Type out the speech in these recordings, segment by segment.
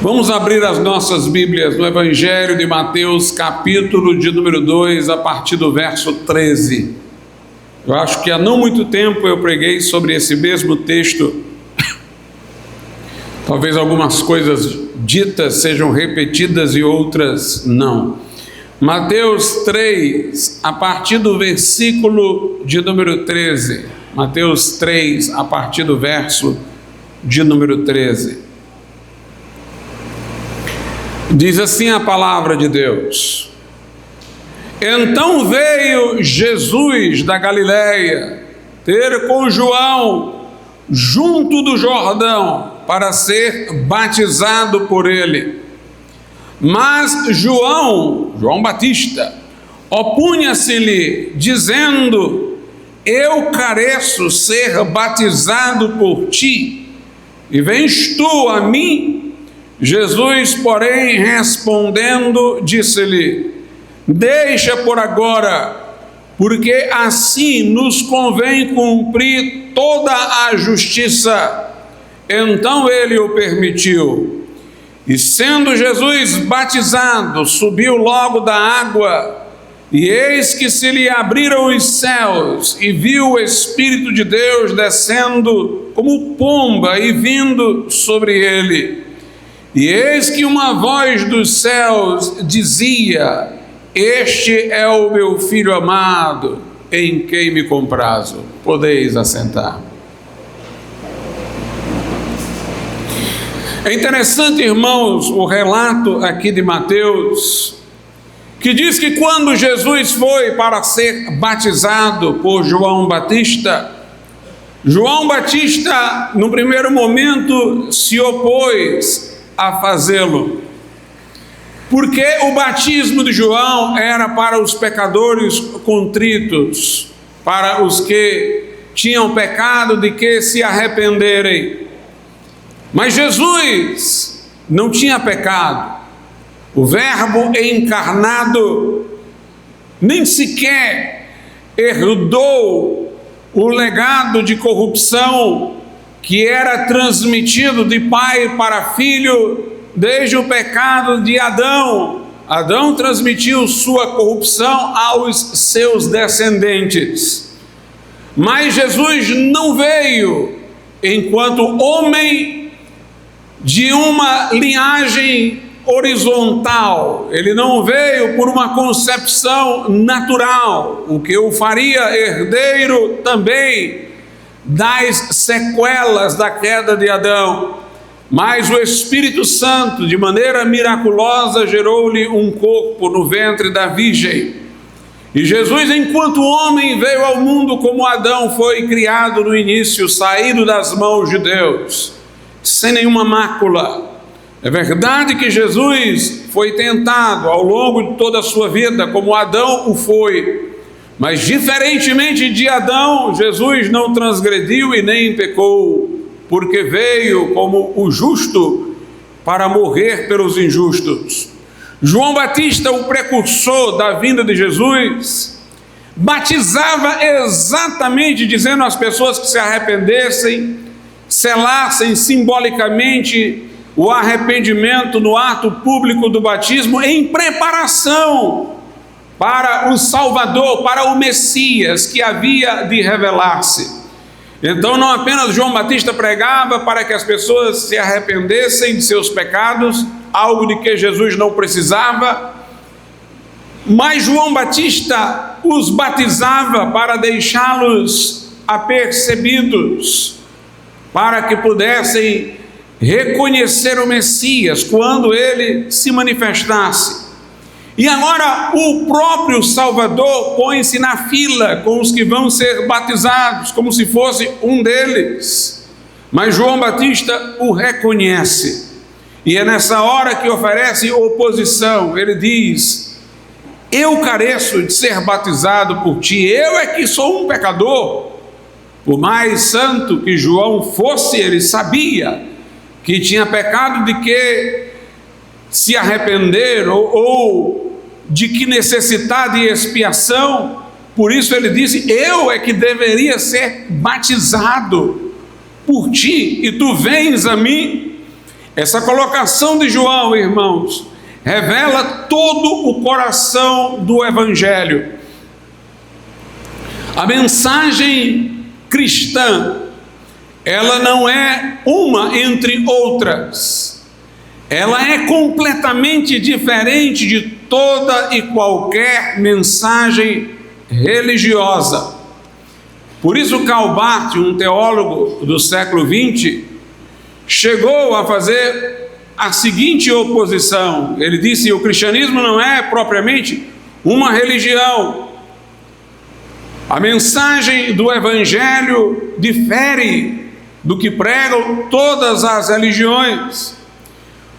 Vamos abrir as nossas Bíblias no Evangelho de Mateus, capítulo de número 2, a partir do verso 13. Eu acho que há não muito tempo eu preguei sobre esse mesmo texto. Talvez algumas coisas ditas sejam repetidas e outras não. Mateus 3, a partir do versículo de número 13. Mateus 3, a partir do verso de número 13. Diz assim a palavra de Deus: Então veio Jesus da Galileia ter com João junto do Jordão para ser batizado por ele. Mas João Batista, opunha-se-lhe, dizendo: Eu careço ser batizado por ti, e vens tu a mim? Jesus, porém, respondendo, disse-lhe: Deixa por agora, porque assim nos convém cumprir toda a justiça. Então ele o permitiu. E sendo Jesus batizado, subiu logo da água, e eis que se lhe abriram os céus, e viu o Espírito de Deus descendo como pomba e vindo sobre ele. E eis que uma voz dos céus dizia: Este é o meu Filho amado, em quem me comprazo. Podeis assentar. É interessante, irmãos, o relato aqui de Mateus, que diz que quando Jesus foi para ser batizado por João Batista, no primeiro momento, se opôs a fazê-lo, porque o batismo de João era para os pecadores contritos, para os que tinham pecado de que se arrependerem. Mas Jesus não tinha pecado. O Verbo encarnado nem sequer herdou o legado de corrupção que era transmitido de pai para filho desde o pecado de Adão. Adão transmitiu sua corrupção aos seus descendentes. Mas Jesus não veio enquanto homem de uma linhagem horizontal. Ele não veio por uma concepção natural, o que o faria herdeiro também das sequelas da queda de Adão. Mas o Espírito Santo, de maneira miraculosa, gerou-lhe um corpo no ventre da Virgem. E Jesus, enquanto homem, veio ao mundo como Adão foi criado no início, saído das mãos de Deus, sem nenhuma mácula. É verdade que Jesus foi tentado ao longo de toda a sua vida, como Adão o foi. Mas, diferentemente de Adão, Jesus não transgrediu e nem pecou, porque veio como o justo para morrer pelos injustos. João Batista, o precursor da vinda de Jesus, batizava exatamente dizendo às pessoas que se arrependessem, selassem simbolicamente o arrependimento no ato público do batismo, em preparação para o Salvador, para o Messias que havia de revelar-se. Então não apenas João Batista pregava para que as pessoas se arrependessem de seus pecados, algo de que Jesus não precisava, mas João Batista os batizava para deixá-los apercebidos, para que pudessem reconhecer o Messias quando ele se manifestasse. E agora o próprio Salvador põe-se na fila com os que vão ser batizados, como se fosse um deles. Mas João Batista o reconhece. E é nessa hora que oferece oposição. Ele diz: Eu careço de ser batizado por ti, eu é que sou um pecador. Por mais santo que João fosse, ele sabia que tinha pecado de que se arrepender ou de que necessitar de expiação. Por isso ele disse: eu é que deveria ser batizado por ti, e tu vens a mim. Essa colocação de João, irmãos, revela todo o coração do Evangelho. A mensagem cristã, ela não é uma entre outras. Ela é completamente diferente de toda e qualquer mensagem religiosa. Por isso, Karl Barth, um teólogo do século XX, chegou a fazer a seguinte oposição. Ele disse: o cristianismo não é propriamente uma religião. A mensagem do Evangelho difere do que pregam todas as religiões,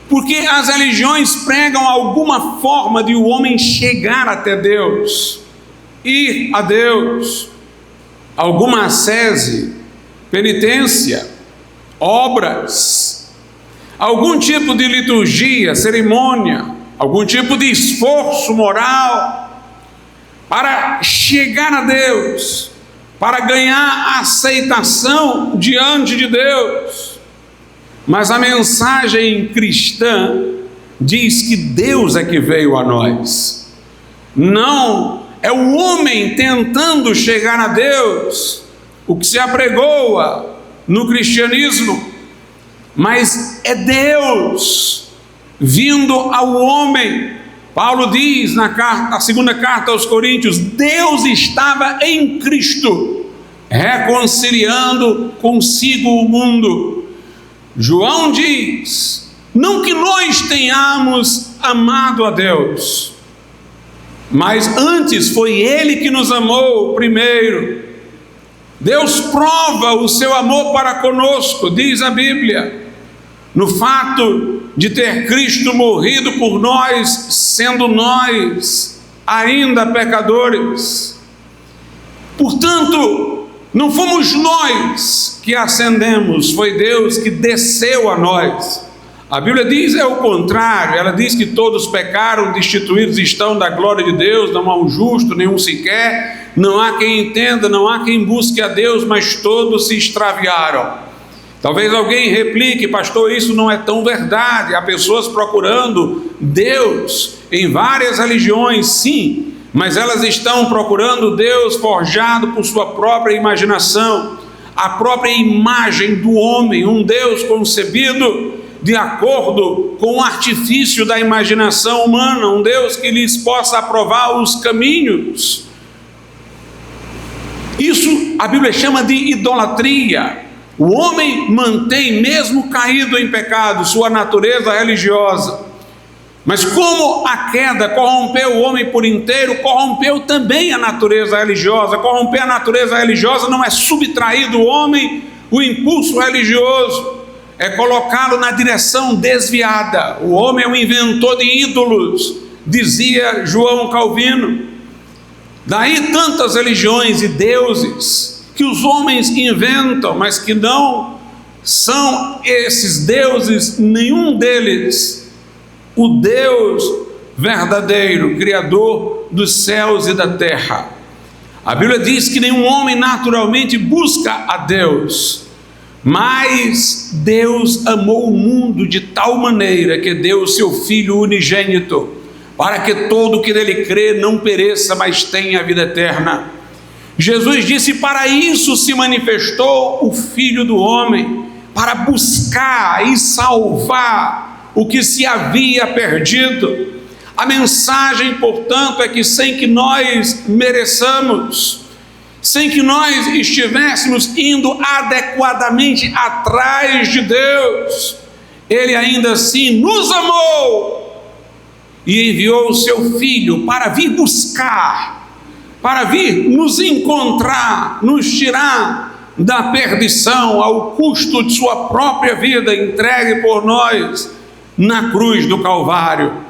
porque as religiões pregam alguma forma de o homem chegar até Deus, ir a Deus, alguma ascese, penitência, obras, algum tipo de liturgia, cerimônia, algum tipo de esforço moral para chegar a Deus, para ganhar aceitação diante de Deus. Mas a mensagem cristã diz que Deus é que veio a nós. Não é o homem tentando chegar a Deus, o que se apregoa no cristianismo, mas é Deus vindo ao homem. Paulo diz na segunda carta aos Coríntios: Deus estava em Cristo, reconciliando consigo o mundo. João diz: não que nós tenhamos amado a Deus, mas antes foi Ele que nos amou primeiro. Deus prova o seu amor para conosco, diz a Bíblia, no fato de ter Cristo morrido por nós, sendo nós ainda pecadores. Portanto, não fomos nós que ascendemos, foi Deus que desceu a nós. A Bíblia diz é o contrário. Ela diz que todos pecaram, destituídos estão da glória de Deus, não há um justo, nenhum sequer, não há quem entenda, não há quem busque a Deus, mas todos se extraviaram. Talvez alguém replique: pastor, isso não é tão verdade. Há pessoas procurando Deus em várias religiões, sim, mas elas estão procurando Deus forjado por sua própria imaginação, a própria imagem do homem, um Deus concebido de acordo com o artifício da imaginação humana, um Deus que lhes possa aprovar os caminhos. Isso a Bíblia chama de idolatria. O homem mantém, mesmo caído em pecado, sua natureza religiosa. Mas como a queda corrompeu o homem por inteiro, corrompeu também a natureza religiosa. Corromper a natureza religiosa não é subtrair do homem o impulso religioso, é colocá-lo na direção desviada. O homem é um inventor de ídolos, dizia João Calvino. Daí tantas religiões e deuses que os homens inventam, mas que não são esses deuses, nenhum deles, o Deus verdadeiro, Criador dos céus e da terra. A Bíblia diz que nenhum homem naturalmente busca a Deus, mas Deus amou o mundo de tal maneira que deu o seu Filho unigênito, para que todo o que nele crê não pereça, mas tenha a vida eterna. Jesus disse: para isso se manifestou o Filho do Homem, para buscar e salvar o que se havia perdido. A mensagem, portanto, é que sem que nós mereçamos, sem que nós estivéssemos indo adequadamente atrás de Deus, Ele ainda assim nos amou e enviou o seu Filho para vir buscar, para vir nos encontrar, nos tirar da perdição ao custo de sua própria vida, entregue por nós na cruz do Calvário.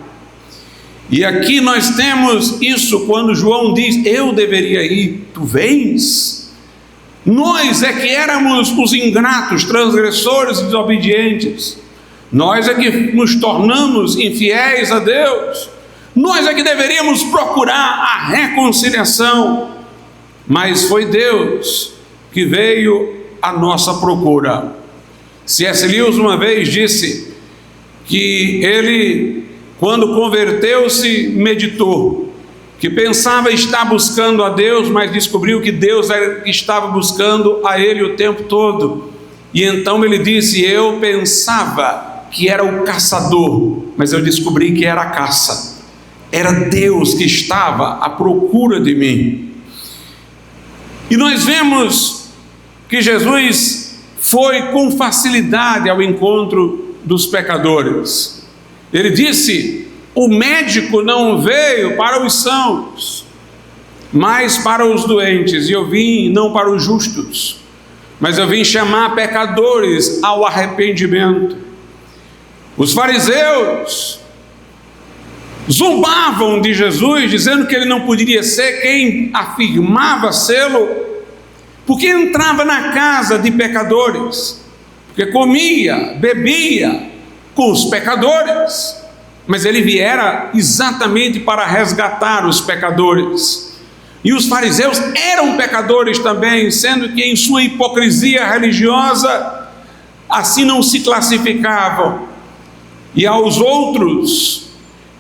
E aqui nós temos isso quando João diz: eu deveria ir, tu vens? Nós é que éramos os ingratos, transgressores e desobedientes. Nós é que nos tornamos infiéis a Deus. Nós é que deveríamos procurar a reconciliação, mas foi Deus que veio à nossa procura. C.S. Lewis uma vez disse que ele, quando converteu-se, meditou, que pensava estar buscando a Deus, mas descobriu que Deus estava buscando a ele o tempo todo. E então ele disse: eu pensava que era o caçador, mas eu descobri que era a caça. Era Deus que estava à procura de mim. E nós vemos que Jesus foi com facilidade ao encontro dos pecadores. Ele disse: o médico não veio para os sãos, mas para os doentes. E eu vim não para os justos, mas eu vim chamar pecadores ao arrependimento. Os fariseus zombavam de Jesus, dizendo que ele não poderia ser quem afirmava sê-lo, porque entrava na casa de pecadores, porque comia, bebia com os pecadores. Mas ele viera exatamente para resgatar os pecadores. E os fariseus eram pecadores também, sendo que em sua hipocrisia religiosa assim não se classificavam. E aos outros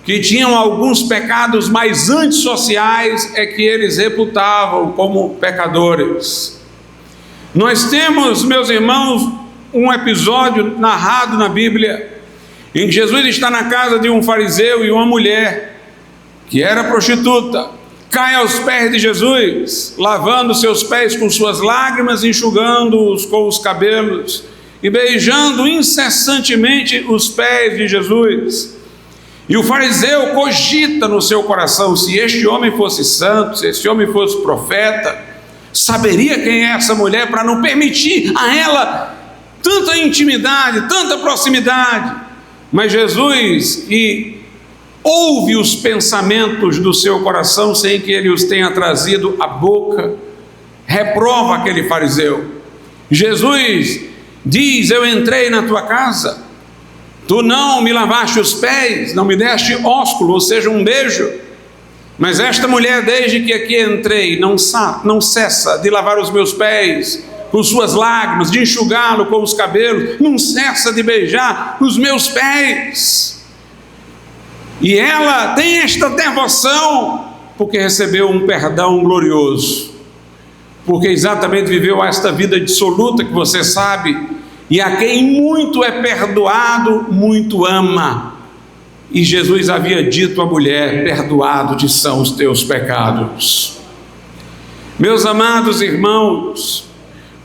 que tinham alguns pecados mais antissociais é que eles reputavam como pecadores. Nós temos, meus irmãos, um episódio narrado na Bíblia em que Jesus está na casa de um fariseu e uma mulher que era prostituta cai aos pés de Jesus, lavando seus pés com suas lágrimas, enxugando-os com os cabelos e beijando incessantemente os pés de Jesus. E o fariseu cogita no seu coração: se este homem fosse santo, se este homem fosse profeta, saberia quem é essa mulher para não permitir a ela tanta intimidade, tanta proximidade. Mas Jesus, que ouve os pensamentos do seu coração sem que ele os tenha trazido à boca, reprova aquele fariseu. Jesus diz: eu entrei na tua casa, tu não me lavaste os pés, não me deste ósculo, ou seja, um beijo. Mas esta mulher, desde que aqui entrei, não cessa de lavar os meus pés com suas lágrimas, de enxugá-lo com os cabelos, não cessa de beijar os meus pés. E ela tem esta devoção porque recebeu um perdão glorioso, porque exatamente viveu esta vida dissoluta que você sabe, e a quem muito é perdoado, muito ama. E Jesus havia dito à mulher: perdoado te são os teus pecados. Meus amados irmãos,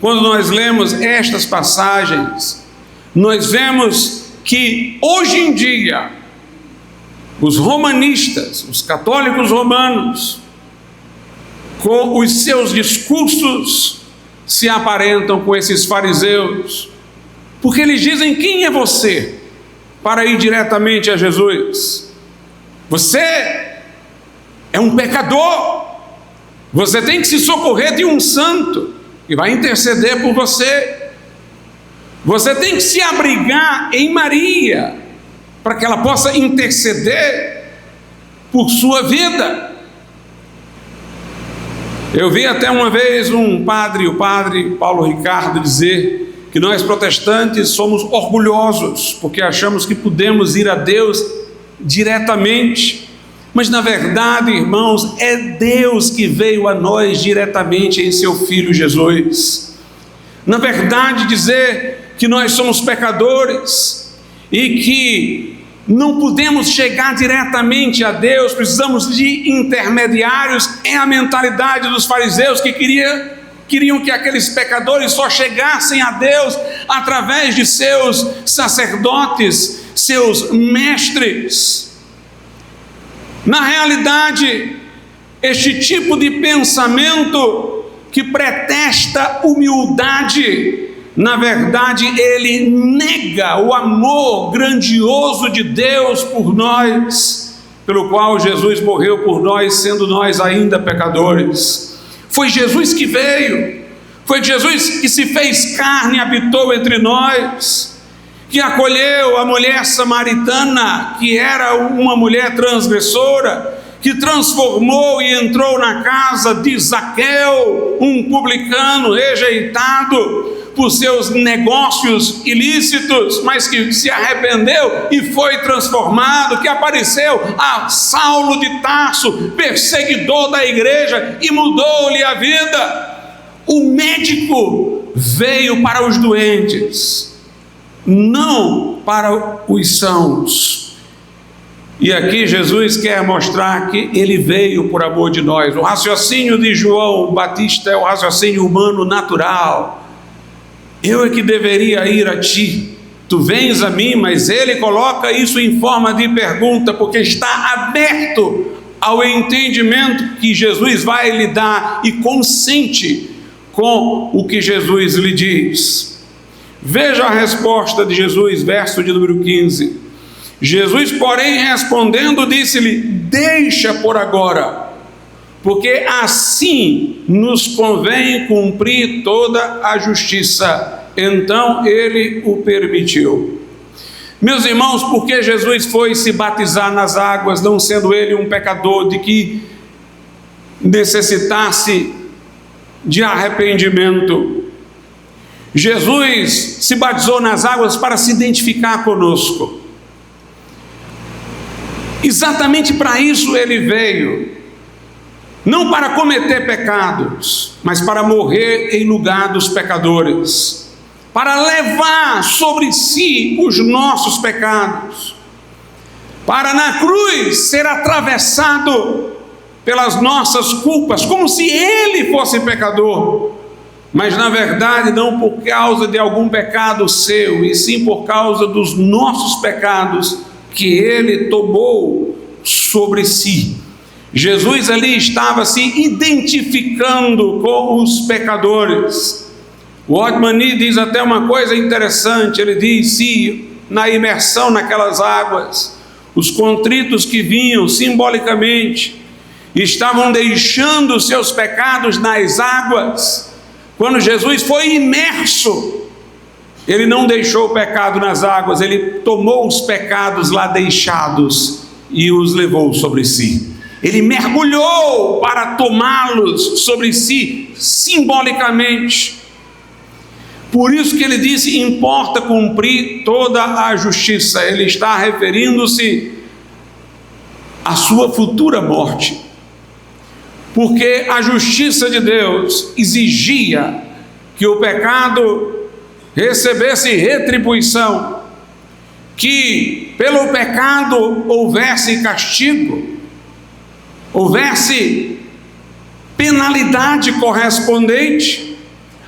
quando nós lemos estas passagens, nós vemos que hoje em dia os romanistas, os católicos romanos, com os seus discursos, se aparentam com esses fariseus, porque eles dizem: quem é você para ir diretamente a Jesus? Você é um pecador, você tem que se socorrer de um santo que vai interceder por você. Você tem que se abrigar em Maria para que ela possa interceder por sua vida. Eu vi até uma vez o padre Paulo Ricardo, dizer que nós protestantes somos orgulhosos porque achamos que podemos ir a Deus diretamente. Mas na verdade, irmãos, é Deus que veio a nós diretamente em seu Filho Jesus. Na verdade, dizer que nós somos pecadores e que não podemos chegar diretamente a Deus, precisamos de intermediários, é a mentalidade dos fariseus que queriam que aqueles pecadores só chegassem a Deus através de seus sacerdotes, seus mestres. Na realidade, este tipo de pensamento que pretexta humildade, na verdade, ele nega o amor grandioso de Deus por nós, pelo qual Jesus morreu por nós, sendo nós ainda pecadores. Foi Jesus que veio, foi Jesus que se fez carne e habitou entre nós, que acolheu a mulher samaritana, que era uma mulher transgressora, que transformou e entrou na casa de Zaqueu, um publicano rejeitado. por seus negócios ilícitos, mas que se arrependeu e foi transformado, que apareceu a Saulo de Tarso, perseguidor da igreja, e mudou-lhe a vida. O médico veio para os doentes, não para os sãos. E aqui Jesus quer mostrar que ele veio por amor de nós. O raciocínio de João Batista é o raciocínio humano natural. Eu é que deveria ir a ti, tu vens a mim, mas ele coloca isso em forma de pergunta, porque está aberto ao entendimento que Jesus vai lhe dar e consente com o que Jesus lhe diz. Veja a resposta de Jesus, verso de número 15. Jesus, porém, respondendo, disse-lhe: deixa por agora, porque assim nos convém cumprir toda a justiça. Então ele o permitiu. Meus irmãos, por que Jesus foi se batizar nas águas, não sendo ele um pecador de que necessitasse de arrependimento? Jesus se batizou nas águas para se identificar conosco. Exatamente para isso ele veio, não para cometer pecados, mas para morrer em lugar dos pecadores, para levar sobre si os nossos pecados, para na cruz ser atravessado pelas nossas culpas, como se ele fosse pecador, mas na verdade não por causa de algum pecado seu, e sim por causa dos nossos pecados que ele tomou sobre si. Jesus ali estava se identificando com os pecadores. O Otmani diz até uma coisa interessante, ele diz: se na imersão naquelas águas, os contritos que vinham simbolicamente estavam deixando seus pecados nas águas, quando Jesus foi imerso, ele não deixou o pecado nas águas, ele tomou os pecados lá deixados e os levou sobre si. Ele mergulhou para tomá-los sobre si, simbolicamente. Por isso que ele disse: importa cumprir toda a justiça. Ele está referindo-se à sua futura morte, porque a justiça de Deus exigia que o pecado recebesse retribuição, que pelo pecado houvesse castigo, houvesse penalidade correspondente.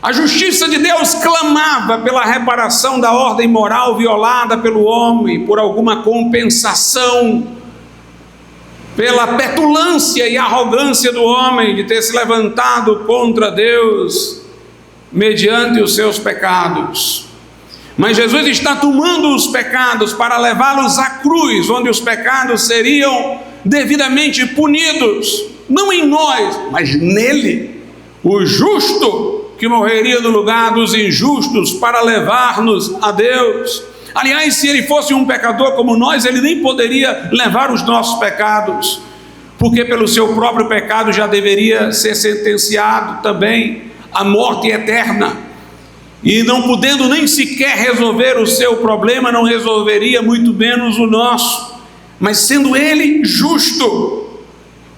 A justiça de Deus clamava pela reparação da ordem moral violada pelo homem, por alguma compensação, pela petulância e arrogância do homem de ter se levantado contra Deus mediante os seus pecados. Mas Jesus está tomando os pecados para levá-los à cruz, onde os pecados seriam devidamente punidos, não em nós, mas nele, o justo que morreria no lugar dos injustos para levar-nos a Deus. Aliás, se ele fosse um pecador como nós, ele nem poderia levar os nossos pecados, porque pelo seu próprio pecado já deveria ser sentenciado também a morte eterna, e não podendo nem sequer resolver o seu problema, não resolveria muito menos o nosso. Mas sendo ele justo,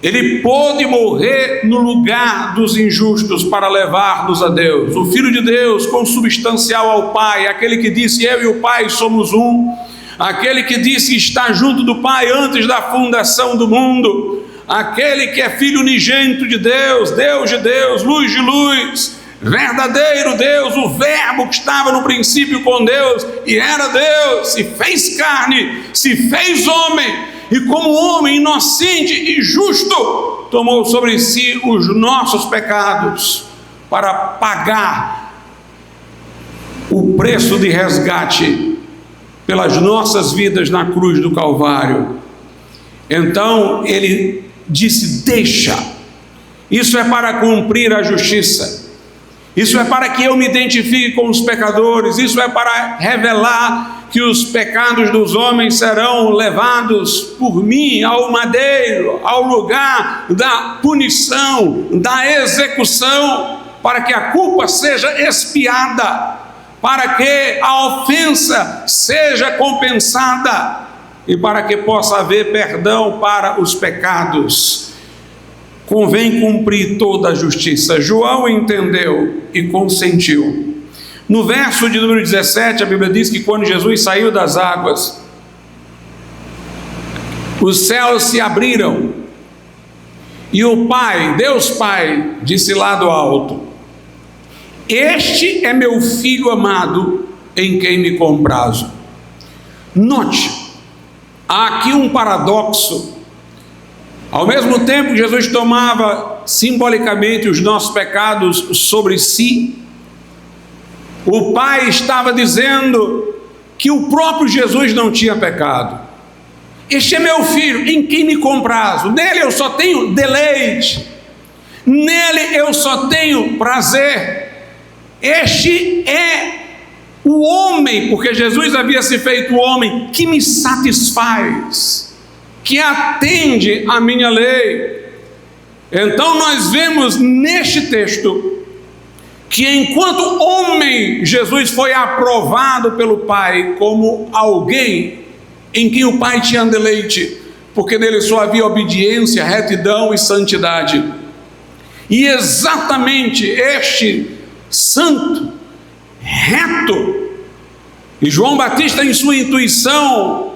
ele pôde morrer no lugar dos injustos para levar-nos a Deus. O Filho de Deus, consubstancial ao Pai, aquele que disse: eu e o Pai somos um, aquele que disse estar junto do Pai antes da fundação do mundo, aquele que é Filho unigênito de Deus, Deus de Deus, luz de luz, verdadeiro Deus, o Verbo que estava no princípio com Deus e era Deus, se fez carne, se fez homem, e como homem inocente e justo, tomou sobre si os nossos pecados para pagar o preço de resgate pelas nossas vidas na cruz do Calvário. Então ele disse: deixa. Isso é para cumprir a justiça, isso é para que eu me identifique com os pecadores, isso é para revelar que os pecados dos homens serão levados por mim ao madeiro, ao lugar da punição, da execução. para que a culpa seja expiada, para que a ofensa seja compensada e para que possa haver perdão para os pecados. Convém cumprir toda a justiça. João entendeu e consentiu. No verso de número 17, a Bíblia diz que quando Jesus saiu das águas, os céus se abriram e o Pai, Deus Pai, disse lá do alto: este é meu filho amado, em quem me comprazo. Note, há aqui um paradoxo. Ao mesmo tempo que Jesus tomava simbolicamente os nossos pecados sobre si, o Pai estava dizendo que o próprio Jesus não tinha pecado. Este é meu filho, em quem me comprazo. Nele eu só tenho deleite, nele eu só tenho prazer. Este é o homem, porque Jesus havia se feito homem, que me satisfaz, que atende à minha lei. Então nós vemos neste texto que enquanto homem, Jesus foi aprovado pelo Pai como alguém em quem o Pai tinha deleite, porque nele só havia obediência, retidão e santidade. E exatamente este santo, reto, e João Batista em sua intuição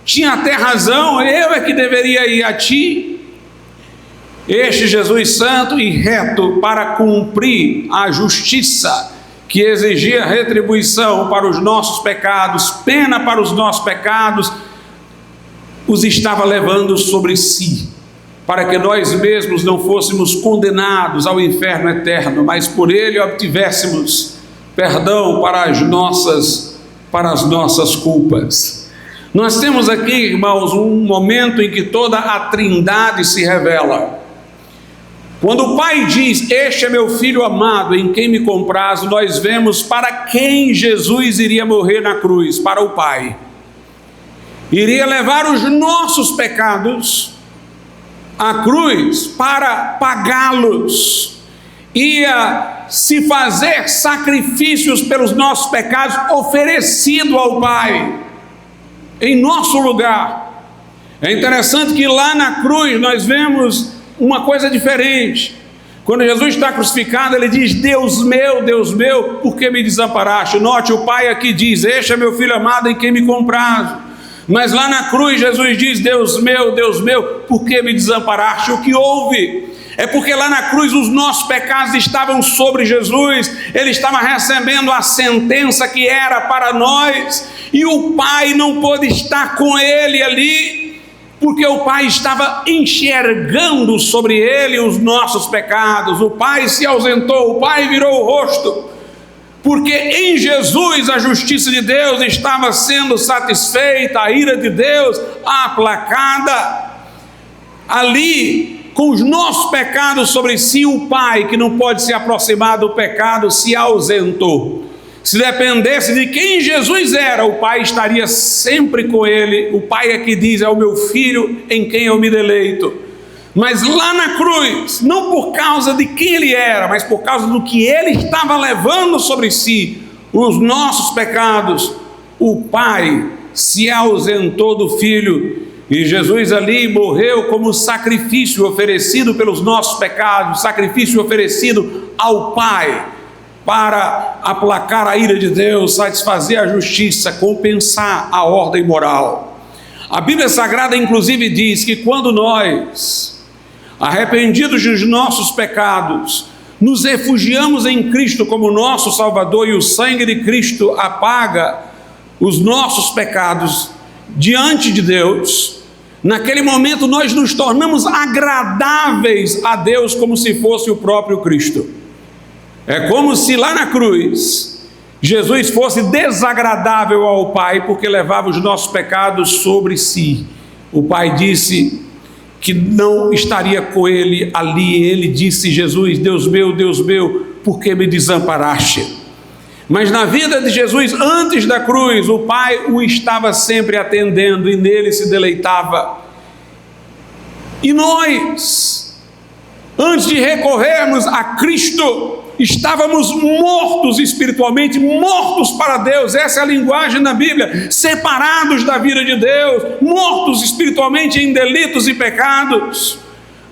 tinha até razão, eu é que deveria ir a ti. Este Jesus santo e reto, para cumprir a justiça que exigia retribuição para os nossos pecados, pena para os nossos pecados, os estava levando sobre si, para que nós mesmos não fôssemos condenados ao inferno eterno, mas por ele obtivéssemos perdão para as nossas culpas. Nós temos aqui, irmãos, um momento em que toda a Trindade se revela. Quando o Pai diz: este é meu filho amado, em quem me comprazo, nós vemos para quem Jesus iria morrer na cruz: para o Pai. Iria levar os nossos pecados à cruz para pagá-los, ia se fazer sacrifícios pelos nossos pecados, oferecido ao Pai em nosso lugar. É interessante que lá na cruz nós vemos uma coisa diferente. Quando Jesus está crucificado, ele diz: Deus meu, por que me desamparaste? Note, o Pai aqui diz: este é meu filho amado, em quem me comprazo. Mas lá na cruz Jesus diz: Deus meu, por que me desamparaste? O que houve? É porque lá na cruz os nossos pecados estavam sobre Jesus, ele estava recebendo a sentença que era para nós, e o Pai não pôde estar com ele ali, porque o Pai estava enxergando sobre ele os nossos pecados. O Pai se ausentou, o Pai virou o rosto, porque em Jesus a justiça de Deus estava sendo satisfeita, a ira de Deus aplacada. Ali, com os nossos pecados sobre si, o Pai, que não pode se aproximar do pecado, se ausentou. Se dependesse de quem Jesus era, o Pai estaria sempre com ele. O Pai é que diz: é o meu filho em quem eu me deleito. Mas lá na cruz, não por causa de quem ele era, mas por causa do que ele estava levando sobre si, os nossos pecados, o Pai se ausentou do Filho, e Jesus ali morreu como sacrifício oferecido pelos nossos pecados, sacrifício oferecido ao Pai, para aplacar a ira de Deus, satisfazer a justiça, compensar a ordem moral. A Bíblia Sagrada inclusive diz que quando nós, arrependidos dos nossos pecados, nos refugiamos em Cristo como nosso Salvador, e o sangue de Cristo apaga os nossos pecados diante de Deus, naquele momento nós nos tornamos agradáveis a Deus como se fosse o próprio Cristo. É como se lá na cruz Jesus fosse desagradável ao Pai, porque levava os nossos pecados sobre si. O Pai disse que não estaria com ele ali. Ele disse: Jesus meu, por que me desamparaste? Mas na vida de Jesus, antes da cruz, o Pai o estava sempre atendendo e nele se deleitava. E nós, antes de recorrermos a Cristo estávamos mortos espiritualmente, mortos para Deus. Essa é a linguagem da Bíblia: separados da vida de Deus, mortos espiritualmente em delitos e pecados.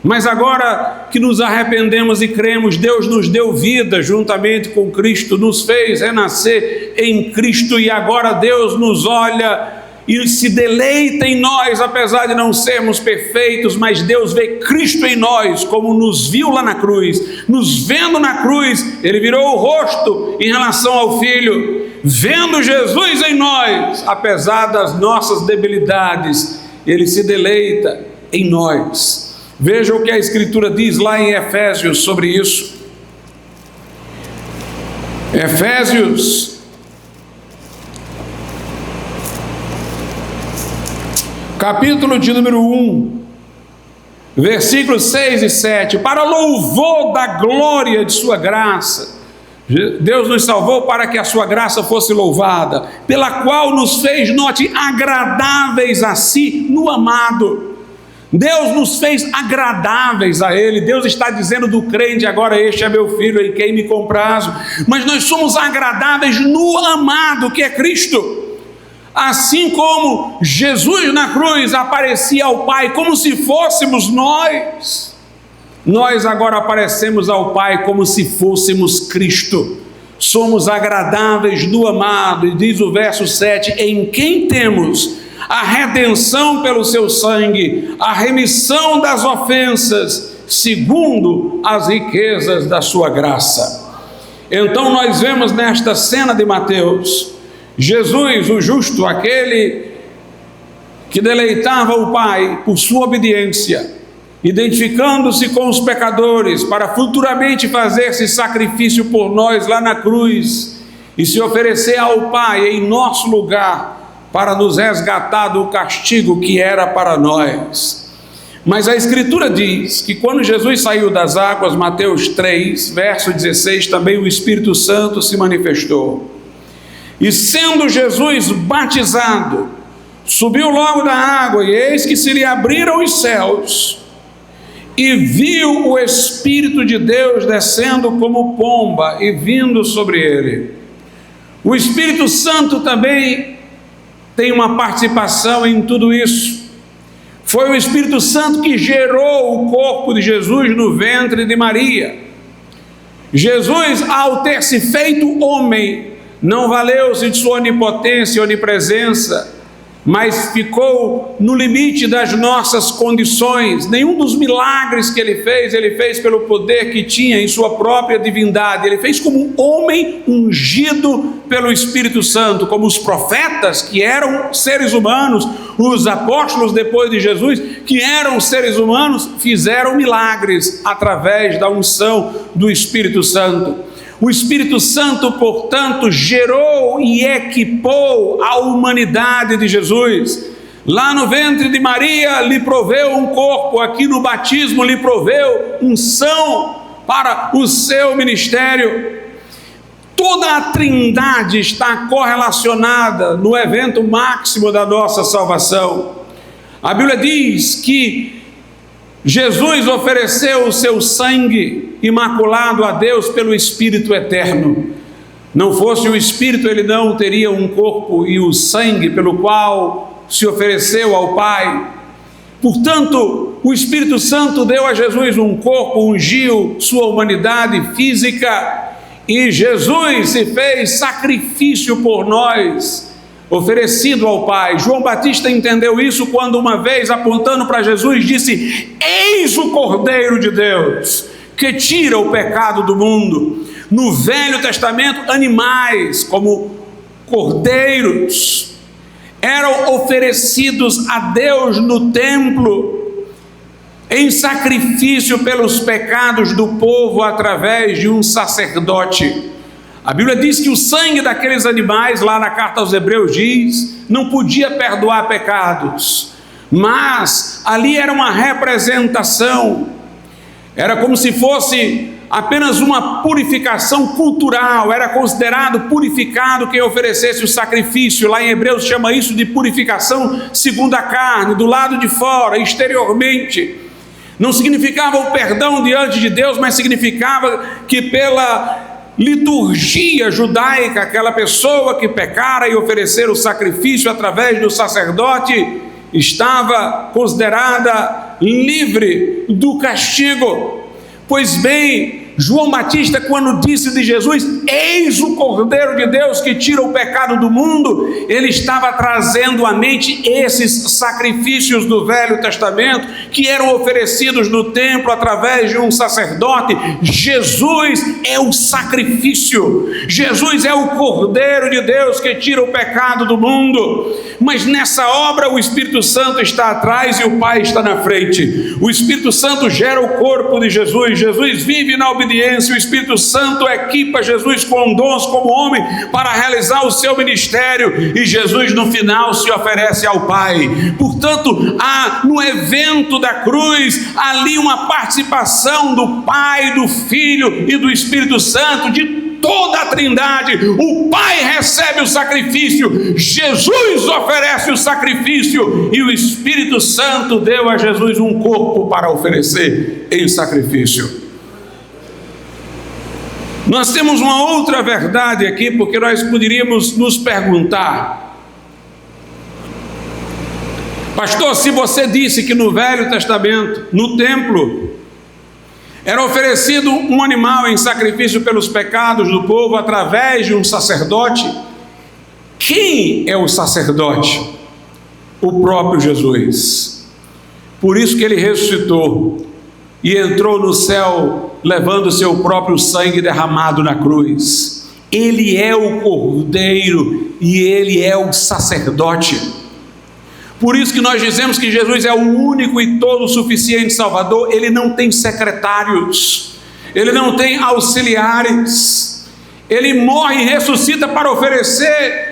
Mas agora que nos arrependemos e cremos, Deus nos deu vida juntamente com Cristo, nos fez renascer em Cristo, e agora Deus nos olha e se deleita em nós, apesar de não sermos perfeitos, mas Deus vê Cristo em nós, como nos viu lá na cruz. Nos vendo na cruz, Ele virou o rosto em relação ao Filho, vendo Jesus em nós, apesar das nossas debilidades, Ele se deleita em nós. Veja o que a Escritura diz lá em Efésios sobre isso. Efésios, capítulo de número 1, versículos 6 e 7. Para louvor da glória de sua graça, Deus nos salvou para que a sua graça fosse louvada, pela qual nos fez, note, agradáveis a si no amado. Deus nos fez agradáveis a Ele. Deus está dizendo do crente agora: este é meu filho em quem me comprazo. Mas nós somos agradáveis no amado, que é Cristo. Assim como Jesus na cruz aparecia ao Pai como se fôssemos nós, nós agora aparecemos ao Pai como se fôssemos Cristo. Somos agradáveis no amado. E diz o verso 7: em quem temos a redenção pelo seu sangue, a remissão das ofensas, segundo as riquezas da sua graça. Então nós vemos nesta cena de Mateus, Jesus, o justo, aquele que deleitava o Pai por sua obediência, identificando-se com os pecadores para futuramente fazer esse sacrifício por nós lá na cruz e se oferecer ao Pai em nosso lugar, para nos resgatar do castigo que era para nós. Mas a Escritura diz que quando Jesus saiu das águas, Mateus 3, verso 16, também o Espírito Santo se manifestou. E sendo Jesus batizado, subiu logo da água, e eis que se lhe abriram os céus, e viu o Espírito de Deus descendo como pomba e vindo sobre ele. O Espírito Santo também tem uma participação em tudo isso. Foi o Espírito Santo que gerou o corpo de Jesus no ventre de Maria. Jesus, ao ter se feito homem, não valeu-se de sua onipotência e onipresença, mas ficou no limite das nossas condições. Nenhum dos milagres que ele fez pelo poder que tinha em sua própria divindade. Ele fez como um homem ungido pelo Espírito Santo, como os profetas, que eram seres humanos, os apóstolos depois de Jesus, que eram seres humanos, fizeram milagres através da unção do Espírito Santo. O Espírito Santo, portanto, gerou e equipou a humanidade de Jesus. Lá no ventre de Maria lhe proveu um corpo, aqui no batismo lhe proveu unção para o seu ministério. Toda a Trindade está correlacionada no evento máximo da nossa salvação. A Bíblia diz que Jesus ofereceu o seu sangue imaculado a Deus pelo Espírito eterno. Não fosse o Espírito, ele não teria um corpo e o sangue pelo qual se ofereceu ao Pai. Portanto, o Espírito Santo deu a Jesus um corpo, ungiu sua humanidade física, e Jesus se fez sacrifício por nós, oferecido ao Pai. João Batista entendeu isso quando uma vez, apontando para Jesus, disse: eis o Cordeiro de Deus, que tira o pecado do mundo. No Velho Testamento, animais como cordeiros eram oferecidos a Deus no templo, em sacrifício pelos pecados do povo através de um sacerdote. A Bíblia diz que o sangue daqueles animais, lá na carta aos Hebreus diz, não podia perdoar pecados, mas ali era uma representação, era como se fosse apenas uma purificação cultural. Era considerado purificado quem oferecesse o sacrifício. Lá em Hebreus chama isso de purificação segundo a carne, do lado de fora, exteriormente. Não significava o perdão diante de Deus, mas significava que pela liturgia judaica, aquela pessoa que pecara e oferecer o sacrifício através do sacerdote estava considerada livre do castigo. Pois bem, João Batista, quando disse de Jesus, eis o Cordeiro de Deus que tira o pecado do mundo, ele estava trazendo à mente esses sacrifícios do Velho Testamento, que eram oferecidos no templo através de um sacerdote. Jesus é o sacrifício, Jesus é o Cordeiro de Deus que tira o pecado do mundo. Mas nessa obra o Espírito Santo está atrás e o Pai está na frente. O Espírito Santo gera o corpo de Jesus, Jesus vive na obediência, o Espírito Santo equipa Jesus com dons como homem para realizar o seu ministério, e Jesus no final se oferece ao Pai. Portanto, há no evento da cruz ali uma participação do Pai, do Filho e do Espírito Santo, de toda a Trindade. O Pai recebe o sacrifício, Jesus oferece o sacrifício, e o Espírito Santo deu a Jesus um corpo para oferecer em sacrifício. Nós temos uma outra verdade aqui, porque nós poderíamos nos perguntar: pastor, se você disse que no Velho Testamento, no templo, era oferecido um animal em sacrifício pelos pecados do povo através de um sacerdote, quem é o sacerdote? O próprio Jesus. Por isso que ele ressuscitou e entrou no céu levando seu próprio sangue derramado na cruz. Ele é o Cordeiro e ele é o sacerdote. Por isso que nós dizemos que Jesus é o único e todo suficiente Salvador. Ele não tem secretários, ele não tem auxiliares, ele morre e ressuscita para oferecer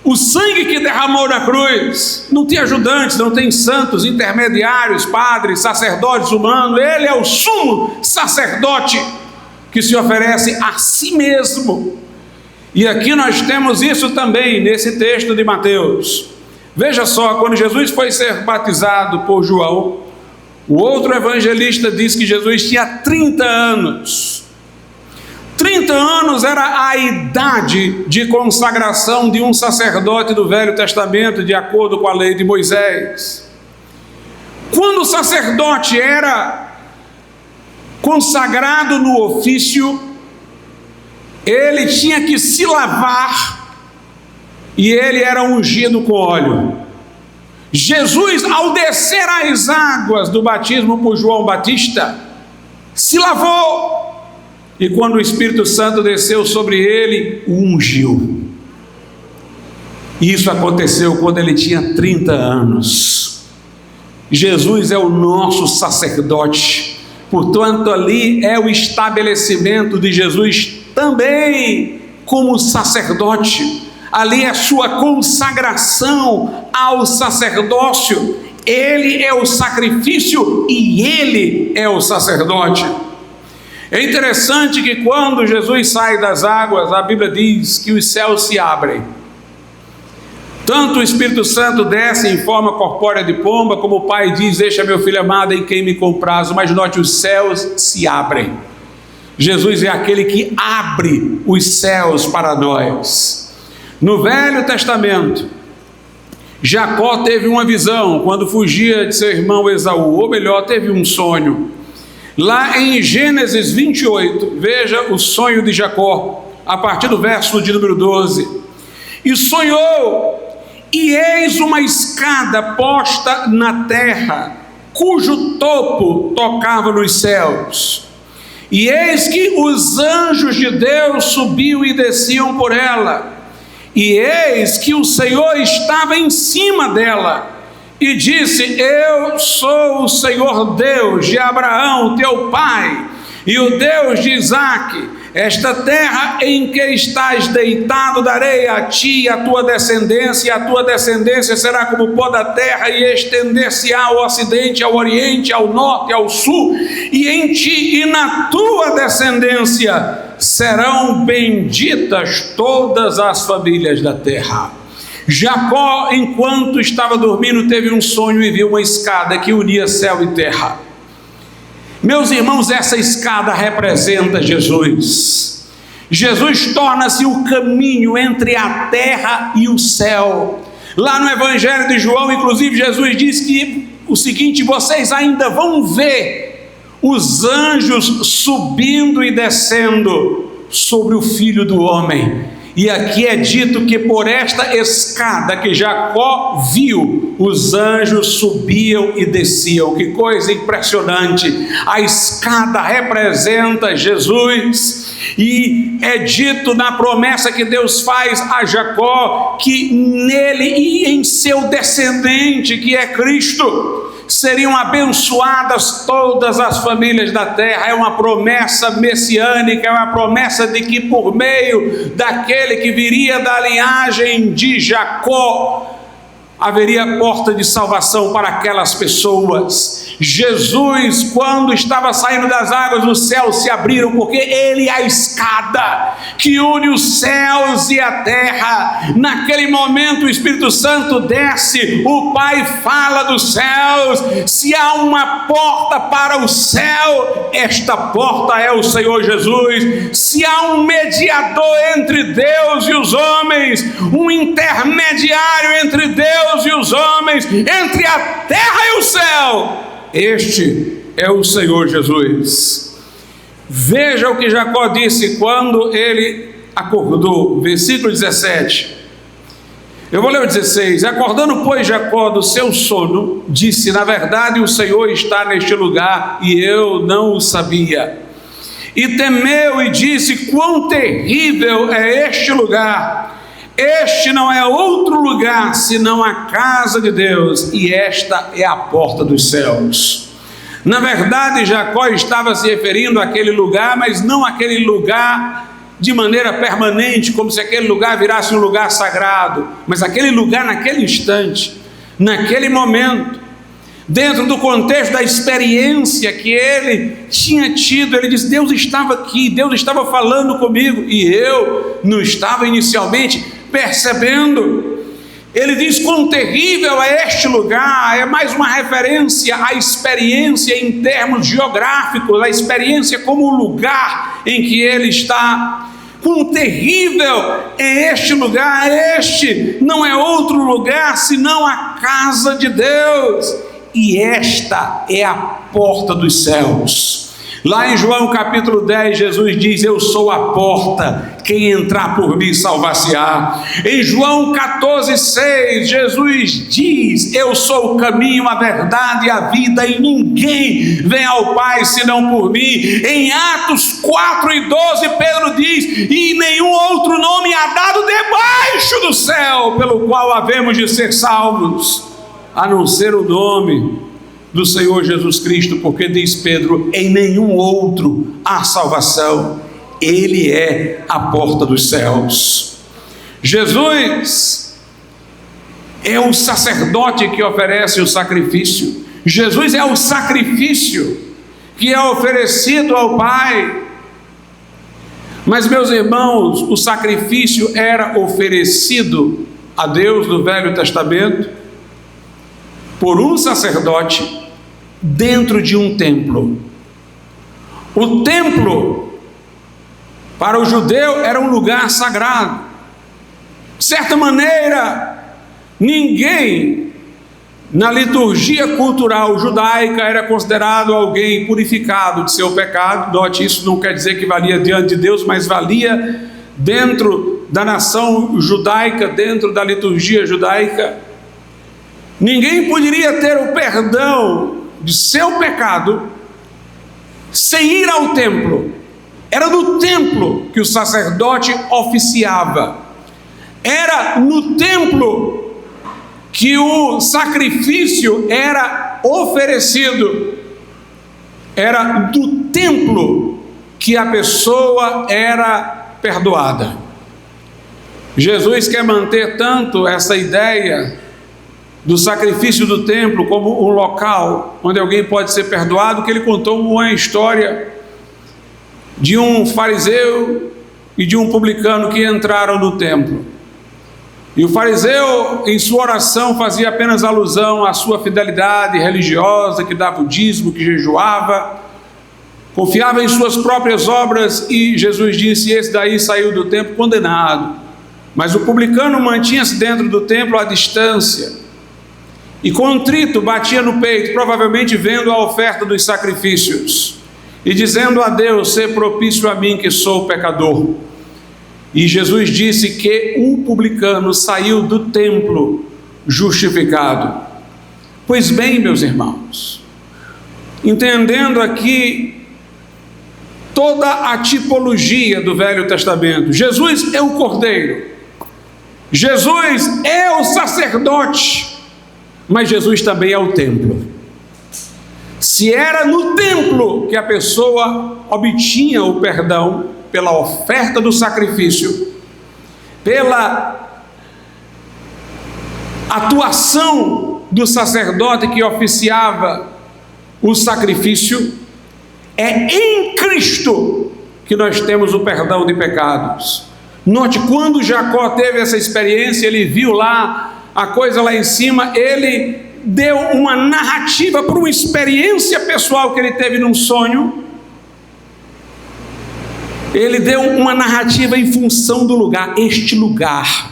o sangue que derramou na cruz. Não tem ajudantes, não tem santos, intermediários, padres, sacerdotes humanos. Ele é o sumo sacerdote que se oferece a si mesmo. E aqui nós temos isso também nesse texto de Mateus. Veja só, quando Jesus foi ser batizado por João, o outro evangelista diz que Jesus tinha 30 anos. 30 anos era a idade de consagração de um sacerdote do Velho Testamento, de acordo com a lei de Moisés. Quando o sacerdote era consagrado no ofício, ele tinha que se lavar e ele era ungido com óleo. Jesus, ao descer as águas do batismo por João Batista, se lavou. E quando o Espírito Santo desceu sobre ele, o ungiu. Isso aconteceu quando ele tinha 30 anos. Jesus é o nosso sacerdote. Portanto, ali é o estabelecimento de Jesus também como sacerdote. Ali é a sua consagração ao sacerdócio. Ele é o sacrifício e ele é o sacerdote. É interessante que quando Jesus sai das águas, a Bíblia diz que os céus se abrem. Tanto o Espírito Santo desce em forma corpórea de pomba, como o Pai diz, deixa meu filho amado em quem me comprazo. Mas note, os céus se abrem. Jesus é aquele que abre os céus para nós. No Velho Testamento, Jacó teve uma visão quando fugia de seu irmão Esaú, ou melhor, teve um sonho. Lá em Gênesis 28, veja o sonho de Jacó, a partir do verso de número 12. E sonhou, e eis uma escada posta na terra, cujo topo tocava nos céus. E eis que os anjos de Deus subiam e desciam por ela. E eis que o Senhor estava em cima dela. E disse: eu sou o Senhor Deus de Abraão, teu pai, e o Deus de Isaque. Esta terra em que estás deitado darei a ti e a tua descendência, e a tua descendência será como o pó da terra, e estender-se-á ao ocidente, ao oriente, ao norte, ao sul, e em ti e na tua descendência serão benditas todas as famílias da terra. Jacó, enquanto estava dormindo, teve um sonho e viu uma escada que unia céu e terra. Meus irmãos, essa escada representa Jesus. Jesus torna-se o caminho entre a terra e o céu. Lá no Evangelho de João, inclusive, Jesus diz que o seguinte: vocês ainda vão ver os anjos subindo e descendo sobre o Filho do Homem. E aqui é dito que por esta escada que Jacó viu, os anjos subiam e desciam. Que coisa impressionante! A escada representa Jesus. E é dito na promessa que Deus faz a Jacó que nele e em seu descendente, que é Cristo, seriam abençoadas todas as famílias da terra. É uma promessa messiânica, é uma promessa de que por meio daquele que viria da linhagem de Jacó, haveria porta de salvação para aquelas pessoas. Jesus, quando estava saindo das águas, os céus se abriram, porque Ele é a escada que une os céus e a terra. Naquele momento o Espírito Santo desce, o Pai fala dos céus. Se há uma porta para o céu, esta porta é o Senhor Jesus. Se há um mediador entre Deus e os homens, um intermediário entre Deus e os homens, entre a terra e o céu, este é o Senhor Jesus. Veja o que Jacó disse quando ele acordou, versículo 17. Eu vou ler o 16. Acordando, pois, Jacó do seu sono, disse: na verdade o Senhor está neste lugar e eu não o sabia. E temeu e disse: quão terrível é este lugar! Este não é outro lugar senão a casa de Deus, e esta é a porta dos céus. Na verdade, Jacó estava se referindo àquele lugar, mas não àquele lugar de maneira permanente, como se aquele lugar virasse um lugar sagrado, mas aquele lugar naquele instante, naquele momento, dentro do contexto da experiência que ele tinha tido. Ele diz: Deus estava aqui, Deus estava falando comigo, e eu não estava inicialmente percebendo. Ele diz: quão terrível é este lugar. É mais uma referência à experiência em termos geográficos, a experiência como o lugar em que ele está. Quão terrível é este lugar! Este não é outro lugar senão a casa de Deus, e esta é a porta dos céus. Lá em João capítulo 10, Jesus diz: eu sou a porta, quem entrar por mim salvar-se-á. Em João 14:6, Jesus diz: eu sou o caminho, a verdade e a vida, e ninguém vem ao Pai senão por mim. Em Atos 4:12, Pedro diz: e nenhum outro nome há dado debaixo do céu pelo qual havemos de ser salvos, a não ser o nome do Senhor Jesus Cristo, porque diz Pedro: em nenhum outro há salvação. Ele é a porta dos céus. Jesus é o sacerdote que oferece o sacrifício. Jesus é o sacrifício que é oferecido ao Pai. Mas, meus irmãos, o sacrifício era oferecido a Deus no Velho Testamento por um sacerdote dentro de um templo. O templo, para o judeu, era um lugar sagrado. De certa maneira, ninguém na liturgia cultural judaica era considerado alguém purificado de seu pecado. Note, isso não quer dizer que valia diante de Deus, mas valia dentro da nação judaica, dentro da liturgia judaica. Ninguém poderia ter o perdão de seu pecado sem ir ao templo. Era no templo que o sacerdote oficiava. Era no templo que o sacrifício era oferecido. Era do templo que a pessoa era perdoada. Jesus quer manter tanto essa ideia do sacrifício do templo como um local onde alguém pode ser perdoado, que ele contou uma história de um fariseu e de um publicano que entraram no templo. E o fariseu, em sua oração, fazia apenas alusão à sua fidelidade religiosa, que dava o dízimo, que jejuava, confiava em suas próprias obras, e Jesus disse: esse daí saiu do templo condenado. Mas o publicano mantinha-se dentro do templo à distância, e contrito batia no peito, provavelmente vendo a oferta dos sacrifícios, e dizendo a Deus: sê propício a mim, que sou pecador. E Jesus disse que o publicano saiu do templo justificado. Pois bem, meus irmãos, entendendo aqui toda a tipologia do Velho Testamento, Jesus é o Cordeiro, Jesus é o sacerdote, mas Jesus também é o templo. Se era no templo que a pessoa obtinha o perdão, pela oferta do sacrifício, pela atuação do sacerdote que oficiava o sacrifício, é em Cristo que nós temos o perdão de pecados. Note, quando Jacó teve essa experiência, ele viu lá a coisa lá em cima, ele deu uma narrativa para uma experiência pessoal que ele teve num sonho. Ele deu uma narrativa em função do lugar, este lugar,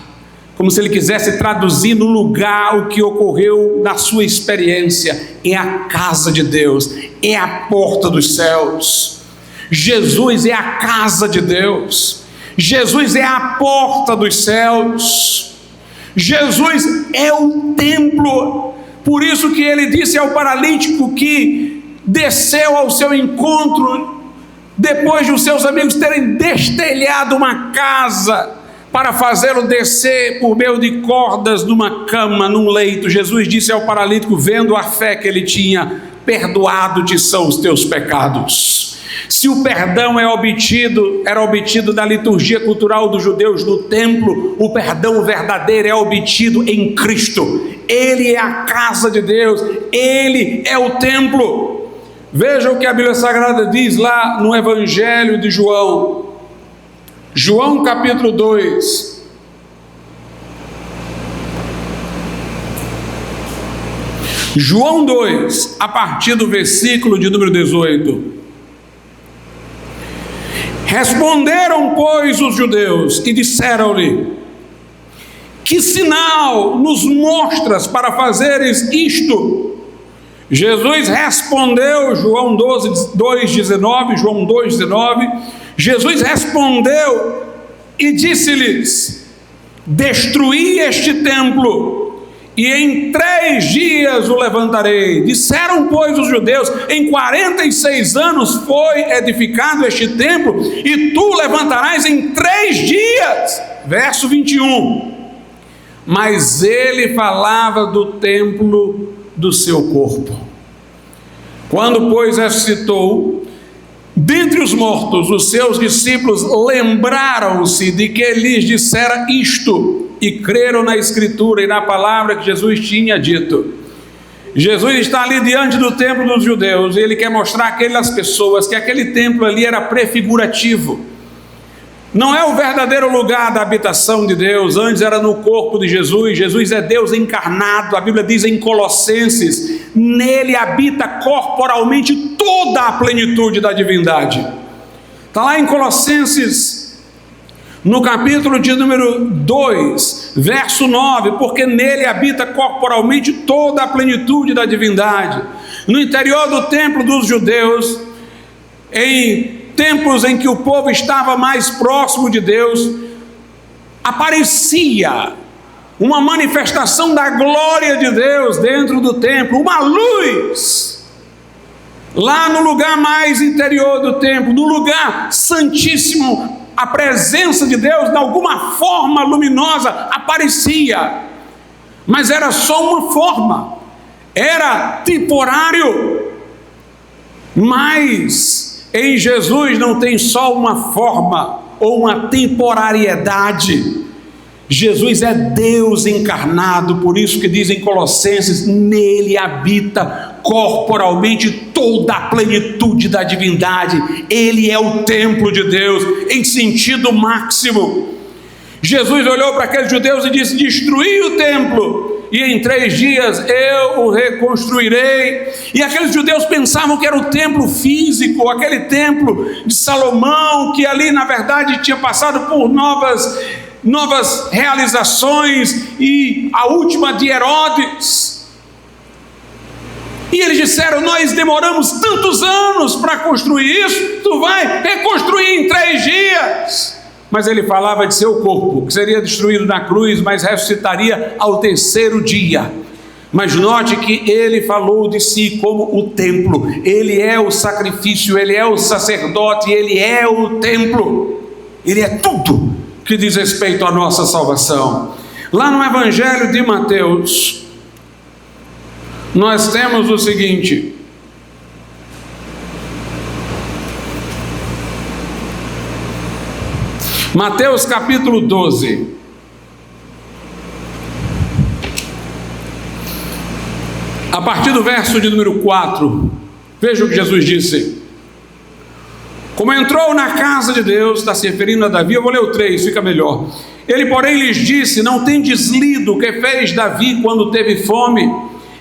como se ele quisesse traduzir no lugar o que ocorreu na sua experiência. É a casa de Deus, é a porta dos céus. Jesus é a casa de Deus, Jesus é a porta dos céus, Jesus é o templo. Por isso que ele disse ao paralítico que desceu ao seu encontro, depois de os seus amigos terem destelhado uma casa para fazê-lo descer por meio de cordas numa cama, num leito, Jesus disse ao paralítico, vendo a fé que ele tinha: perdoado-te são os teus pecados. Se o perdão era obtido na liturgia cultural dos judeus no templo, o perdão verdadeiro é obtido em Cristo. Ele é a casa de Deus, Ele é o templo. Veja o que a Bíblia Sagrada diz lá no Evangelho de João, João capítulo 2. João 2, a partir do versículo de número 18. Responderam, pois, os judeus e disseram-lhe: que sinal nos mostras para fazeres isto? Jesus respondeu, João 2,19, João 2,19, Jesus respondeu e disse-lhes: destruí este templo, e em 3 dias o levantarei. Disseram, pois, os judeus: em 46 anos foi edificado este templo, e tu levantarás em 3 dias. Verso 21. Mas ele falava do templo do seu corpo. Quando, pois, ressuscitou dentre os mortos, os seus discípulos lembraram-se de que lhes dissera isto, e creram na Escritura e na palavra que Jesus tinha dito. Jesus está ali diante do templo dos judeus, e ele quer mostrar àquelas pessoas que aquele templo ali era prefigurativo. Não é o verdadeiro lugar da habitação de Deus, antes era no corpo de Jesus. Jesus é Deus encarnado, a Bíblia diz em Colossenses, nele habita corporalmente toda a plenitude da divindade. Está lá em Colossenses, no capítulo de número 2, verso 9, porque nele habita corporalmente toda a plenitude da divindade. No interior do templo dos judeus, em tempos em que o povo estava mais próximo de Deus, aparecia uma manifestação da glória de Deus dentro do templo, uma luz, lá no lugar mais interior do templo, no lugar santíssimo, a presença de Deus de alguma forma luminosa aparecia, mas era só uma forma, era temporário. Mas em Jesus não tem só uma forma ou uma temporariedade. Jesus é Deus encarnado, por isso que diz em Colossenses, nele habita corporalmente toda a plenitude da divindade. Ele é o templo de Deus em sentido máximo. Jesus olhou para aqueles judeus e disse: destruí o templo, e em 3 dias eu o reconstruirei. E aqueles judeus pensavam que era o templo físico, aquele templo de Salomão, que ali na verdade tinha passado por novas realizações, e a última de Herodes. E eles disseram: nós demoramos tantos anos para construir isso, tu vai reconstruir em 3 dias. Mas ele falava de seu corpo, que seria destruído na cruz, mas ressuscitaria ao 3º dia. Mas note que ele falou de si como o templo. Ele é o sacrifício, ele é o sacerdote, ele é o templo. Ele é tudo que diz respeito à nossa salvação. Lá no Evangelho de Mateus, nós temos o seguinte: Mateus capítulo 12, a partir do verso de número 4, veja o que Jesus disse. Como entrou na casa de Deus, está se referindo a Davi, eu vou ler o 3, fica melhor. Ele, porém, lhes disse: não tendes lido o que fez Davi quando teve fome,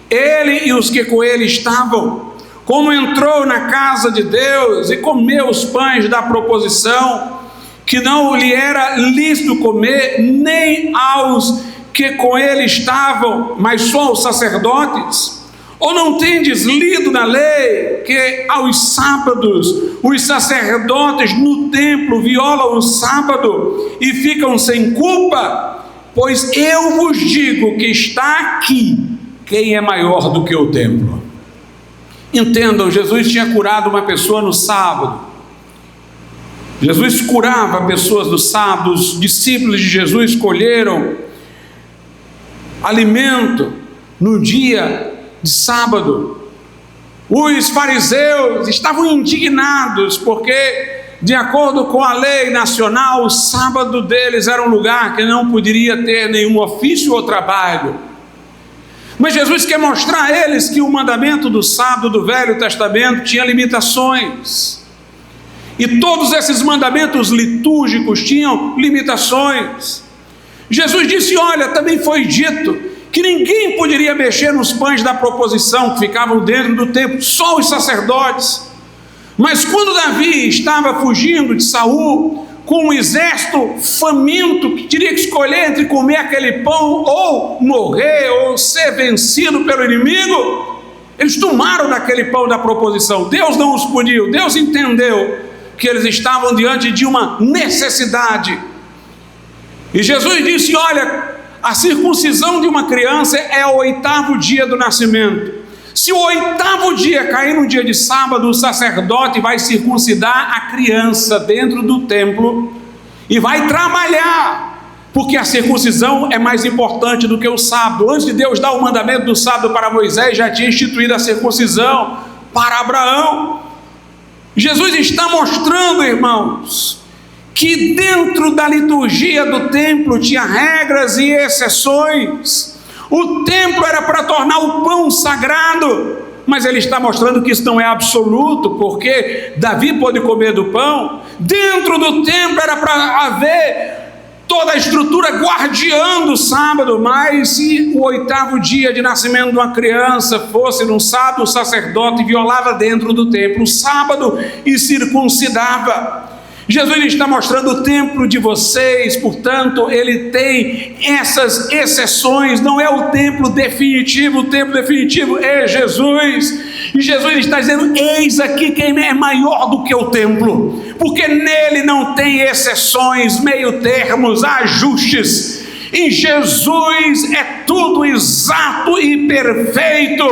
ele e os que com ele estavam, como entrou na casa de Deus e comeu os pães da proposição, que não lhe era lícito comer, nem aos que com ele estavam, mas só aos sacerdotes? Ou não tendes lido na lei que aos sábados os sacerdotes no templo violam o sábado e ficam sem culpa? Pois eu vos digo que está aqui quem é maior do que o templo. Entendam, Jesus tinha curado uma pessoa no sábado. Jesus curava pessoas no sábado. Os discípulos de Jesus escolheram alimento no dia de sábado. Os fariseus estavam indignados porque, de acordo com a lei nacional, o sábado deles era um lugar que não poderia ter nenhum ofício ou trabalho. Mas Jesus quer mostrar a eles que o mandamento do sábado do Velho Testamento tinha limitações. E todos esses mandamentos litúrgicos tinham limitações. Jesus disse: olha, também foi dito que ninguém poderia mexer nos pães da proposição que ficavam dentro do templo, só os sacerdotes. Mas quando Davi estava fugindo de Saul, com um exército faminto, que teria que escolher entre comer aquele pão ou morrer, ou ser vencido pelo inimigo, eles tomaram daquele pão da proposição. Deus não os puniu, Deus entendeu que eles estavam diante de uma necessidade. E Jesus disse: olha, a circuncisão de uma criança é o 8º dia do nascimento. Se o 8º dia cair no dia de sábado, o sacerdote vai circuncidar a criança dentro do templo e vai trabalhar, porque a circuncisão é mais importante do que o sábado. Antes de Deus dar o mandamento do sábado para Moisés, já tinha instituído a circuncisão para Abraão. Jesus está mostrando, irmãos, que dentro da liturgia do templo tinha regras e exceções. O templo era para tornar o pão sagrado, mas ele está mostrando que isso não é absoluto, porque Davi pôde comer do pão. Dentro do templo era para haver toda a estrutura guardiã do sábado, mas se o 8º dia de nascimento de uma criança fosse num sábado, o sacerdote violava dentro do templo o sábado e circuncidava. Jesus está mostrando o templo de vocês, portanto, ele tem essas exceções, não é o templo definitivo. O templo definitivo é Jesus. E Jesus está dizendo: eis aqui quem é maior do que o templo, porque nele não tem exceções, meio termos, ajustes. Em Jesus é tudo exato e perfeito.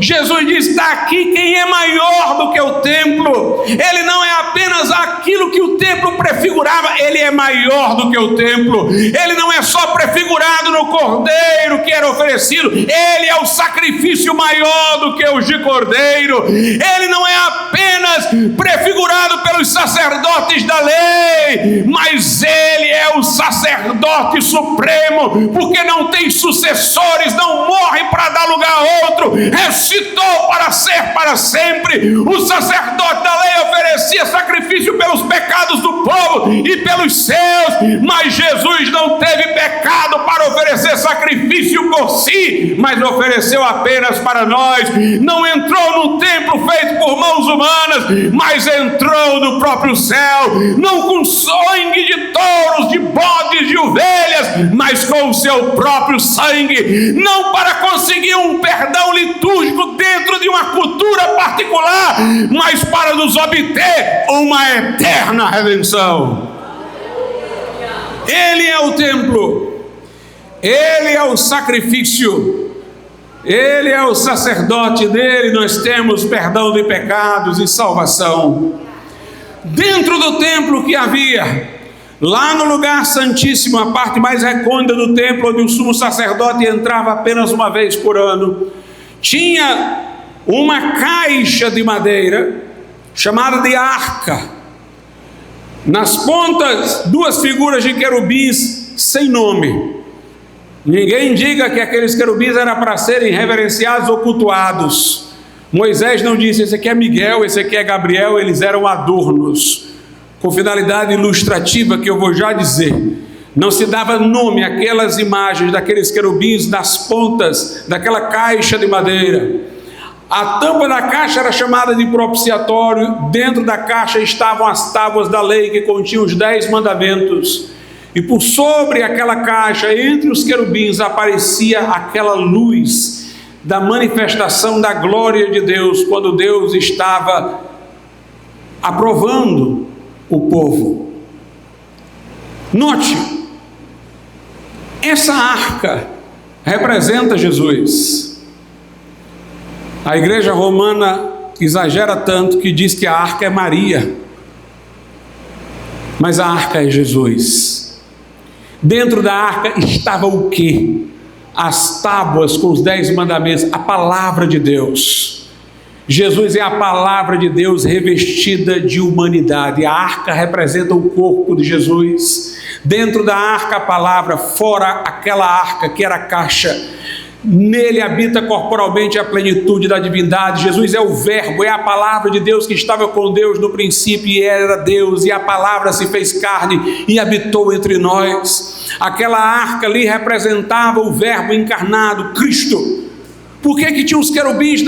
Jesus diz: está aqui quem é maior do que o templo. Ele não é apenas aquilo que o templo prefigurava, ele é maior do que o templo. Ele não é só prefigurado no cordeiro que era oferecido, ele é o sacrifício maior do que o de cordeiro. Ele não é apenas prefigurado pelos sacerdotes da lei, mas ele é o sacerdote supremo, porque não tem sucessores, não morre para dar lugar a outro, ressuscitou para ser para sempre. O sacerdote da lei oferecia sacrifício pelos pecados do povo, céu e pelos céus, mas Jesus não teve pecado para oferecer sacrifício por si, mas ofereceu apenas para nós. Não entrou no templo feito por mãos humanas, mas entrou no próprio céu, não com sangue de touros, de bodes, de ovelhas, mas com o seu próprio sangue, não para conseguir um perdão litúrgico dentro de uma cultura particular, mas para nos obter uma eterna redenção. Ele é o templo, Ele é o sacrifício, Ele é o sacerdote, dele nós temos perdão de pecados e salvação. Dentro do templo que havia, lá no lugar santíssimo, a parte mais recôndita do templo, onde o sumo sacerdote entrava apenas uma vez por ano, tinha uma caixa de madeira chamada de arca. Nas pontas, duas figuras de querubins sem nome. Ninguém diga que aqueles querubins eram para serem reverenciados ou cultuados. Moisés não disse: esse aqui é Miguel, esse aqui é Gabriel. Eles eram adornos, com finalidade ilustrativa que eu vou já dizer. Não se dava nome àquelas imagens daqueles querubins nas pontas daquela caixa de madeira. A tampa da caixa era chamada de propiciatório. Dentro da caixa estavam as tábuas da lei que continham os 10 mandamentos. E por sobre aquela caixa, entre os querubins, aparecia aquela luz da manifestação da glória de Deus, quando Deus estava aprovando o povo. Note, essa arca representa Jesus. A igreja romana exagera tanto que diz que a arca é Maria, mas a arca é Jesus. Dentro da arca estava o quê? As tábuas com os 10 mandamentos, a palavra de Deus. Jesus é a palavra de Deus revestida de humanidade. A arca representa o corpo de Jesus. Dentro da arca a palavra, fora aquela arca que era a caixa. Nele habita corporalmente a plenitude da divindade. Jesus é o verbo, é a palavra de Deus que estava com Deus no princípio e era Deus, e a palavra se fez carne e habitou entre nós. Aquela arca ali representava o verbo encarnado, Cristo. Por que tinha os querubins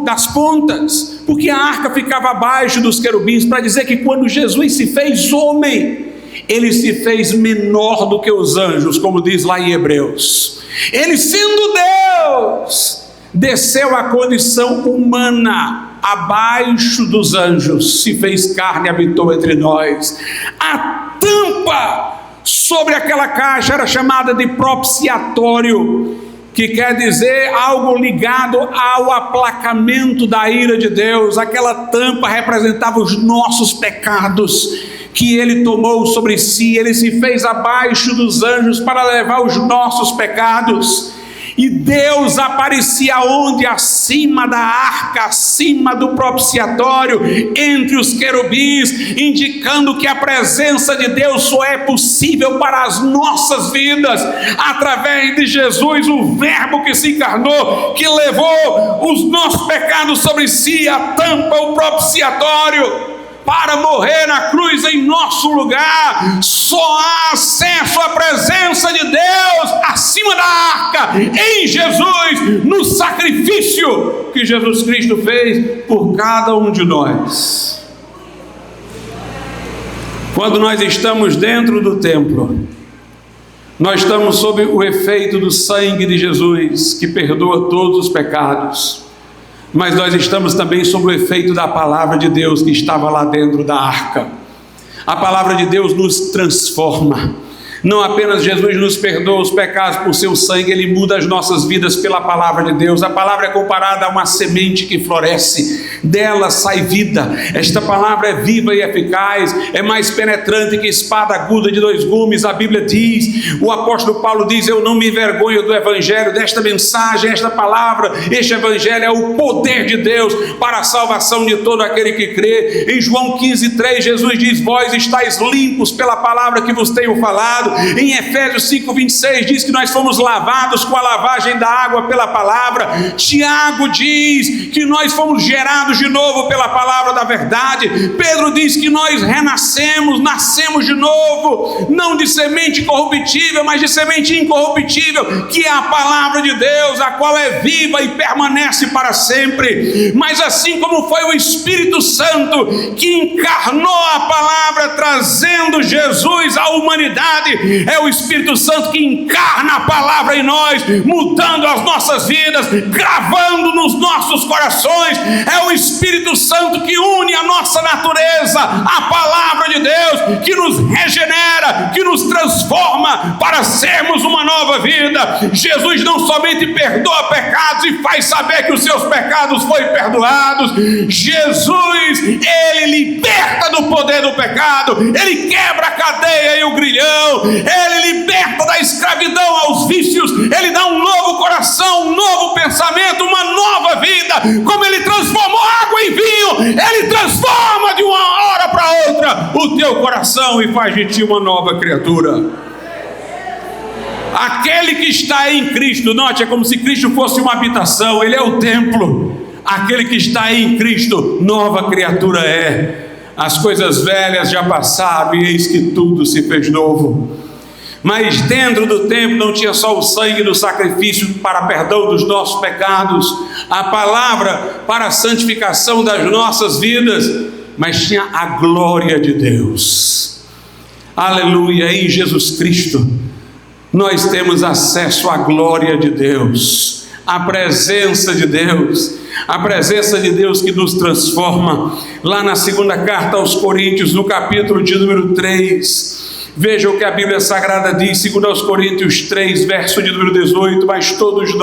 das pontas? Porque a arca ficava abaixo dos querubins, para dizer que quando Jesus se fez homem, ele se fez menor do que os anjos, como diz lá em Hebreus. Ele, sendo Deus, desceu à condição humana, abaixo dos anjos, se fez carne e habitou entre nós. A tampa sobre aquela caixa era chamada de propiciatório, que quer dizer algo ligado ao aplacamento da ira de Deus. Aquela tampa representava os nossos pecados, que ele tomou sobre si. Ele se fez abaixo dos anjos para levar os nossos pecados. E Deus aparecia onde? Acima da arca, acima do propiciatório, entre os querubins, indicando que a presença de Deus só é possível para as nossas vidas, através de Jesus, o verbo que se encarnou, que levou os nossos pecados sobre si, a tampa, o propiciatório, para morrer na cruz em nosso lugar. Só há acesso à presença de Deus acima da arca, em Jesus, no sacrifício que Jesus Cristo fez por cada um de nós. Quando nós estamos dentro do templo, nós estamos sob o efeito do sangue de Jesus, que perdoa todos os pecados. Mas nós estamos também sob o efeito da palavra de Deus que estava lá dentro da arca. A palavra de Deus nos transforma. Não apenas Jesus nos perdoa os pecados por seu sangue, ele muda as nossas vidas pela palavra de Deus. A palavra é comparada a uma semente que floresce, dela sai vida. Esta palavra é viva e eficaz, é mais penetrante que espada aguda de 2 gumes. A Bíblia diz, o apóstolo Paulo diz: eu não me envergonho do evangelho, desta mensagem, esta palavra. Este evangelho é o poder de Deus para a salvação de todo aquele que crê. Em João 15:3, Jesus diz: vós estáis limpos pela palavra que vos tenho falado. lavado. Em Efésios 5:26 diz que nós fomos lavados com a lavagem da água pela palavra. Tiago diz que nós fomos gerados de novo pela palavra da verdade. Pedro diz que nós nascemos de novo, não de semente corruptível, mas de semente incorruptível, que é a palavra de Deus, a qual é viva e permanece para sempre. Mas assim como foi o Espírito Santo que encarnou a palavra, trazendo Jesus à humanidade, é o Espírito Santo que encarna a palavra em nós, mudando as nossas vidas, gravando nos nossos corações. É o Espírito Santo que une a nossa natureza à palavra de Deus, que nos regenera, que nos transforma para sermos uma nova vida. Jesus não somente perdoa pecados e faz saber que os seus pecados foram perdoados. Jesus, ele liberta do poder do pecado, ele quebra a cadeia e o grilhão, ele liberta da escravidão aos vícios, ele dá um novo coração, um novo pensamento, uma nova vida. Como ele transformou água em vinho, ele transforma de uma hora para outra o teu coração e faz de ti uma nova criatura. Aquele que está em Cristo, note, é como se Cristo fosse uma habitação, ele é o templo. Aquele que está em Cristo, nova criatura é. As coisas velhas já passaram e eis que tudo se fez novo. Mas dentro do templo não tinha só o sangue do sacrifício para perdão dos nossos pecados, a palavra para a santificação das nossas vidas, mas tinha a glória de Deus. Aleluia, em Jesus Cristo nós temos acesso à glória de Deus, à presença de Deus, a presença de Deus que nos transforma. Lá na segunda carta aos Coríntios, no capítulo de número 3, veja o que a Bíblia Sagrada diz, 2 Coríntios 3, verso de número 18: mas todos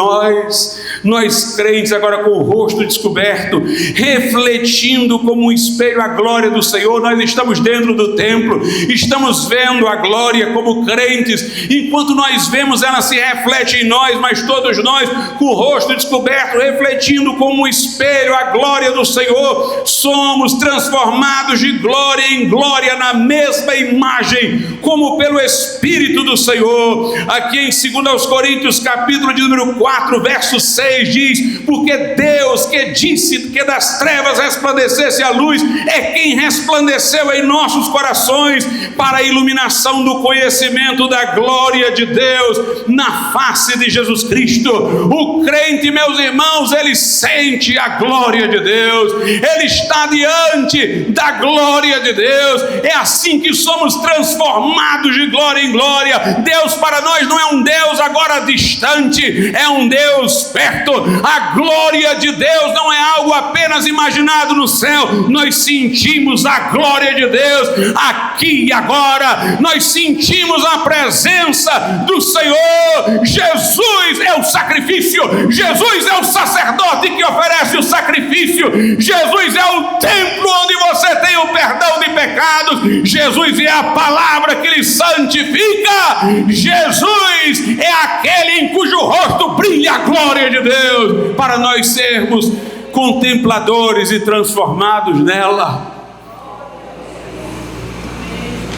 nós crentes, agora com o rosto descoberto, refletindo como um espelho a glória do Senhor, nós estamos dentro do templo, estamos vendo a glória como crentes, enquanto nós vemos, ela se reflete em nós, mas todos nós com o rosto descoberto, refletindo como um espelho a glória do Senhor, somos transformados de glória em glória na mesma imagem, como pelo Espírito do Senhor. Aqui em 2 Coríntios, capítulo de número 4, verso 6, diz: porque Deus que disse que das trevas resplandecesse a luz, é quem resplandeceu em nossos corações para a iluminação do conhecimento da glória de Deus na face de Jesus Cristo. O crente, meus irmãos, ele sente a glória de Deus, ele está diante da glória de Deus. É assim que somos transformados de glória em glória. Deus para nós não é um Deus agora distante, é um Deus perto. A glória de Deus não é algo apenas imaginado no céu, nós sentimos a glória de Deus aqui e agora, nós sentimos a presença do Senhor. Jesus é o sacrifício, Jesus é o sacerdote que oferece o sacrifício, Jesus é o templo onde você tem o perdão de pecados, Jesus é a palavra que lhe santifica, Jesus é aquele em cujo rosto brilha a glória de Deus, para nós sermos contempladores e transformados nela.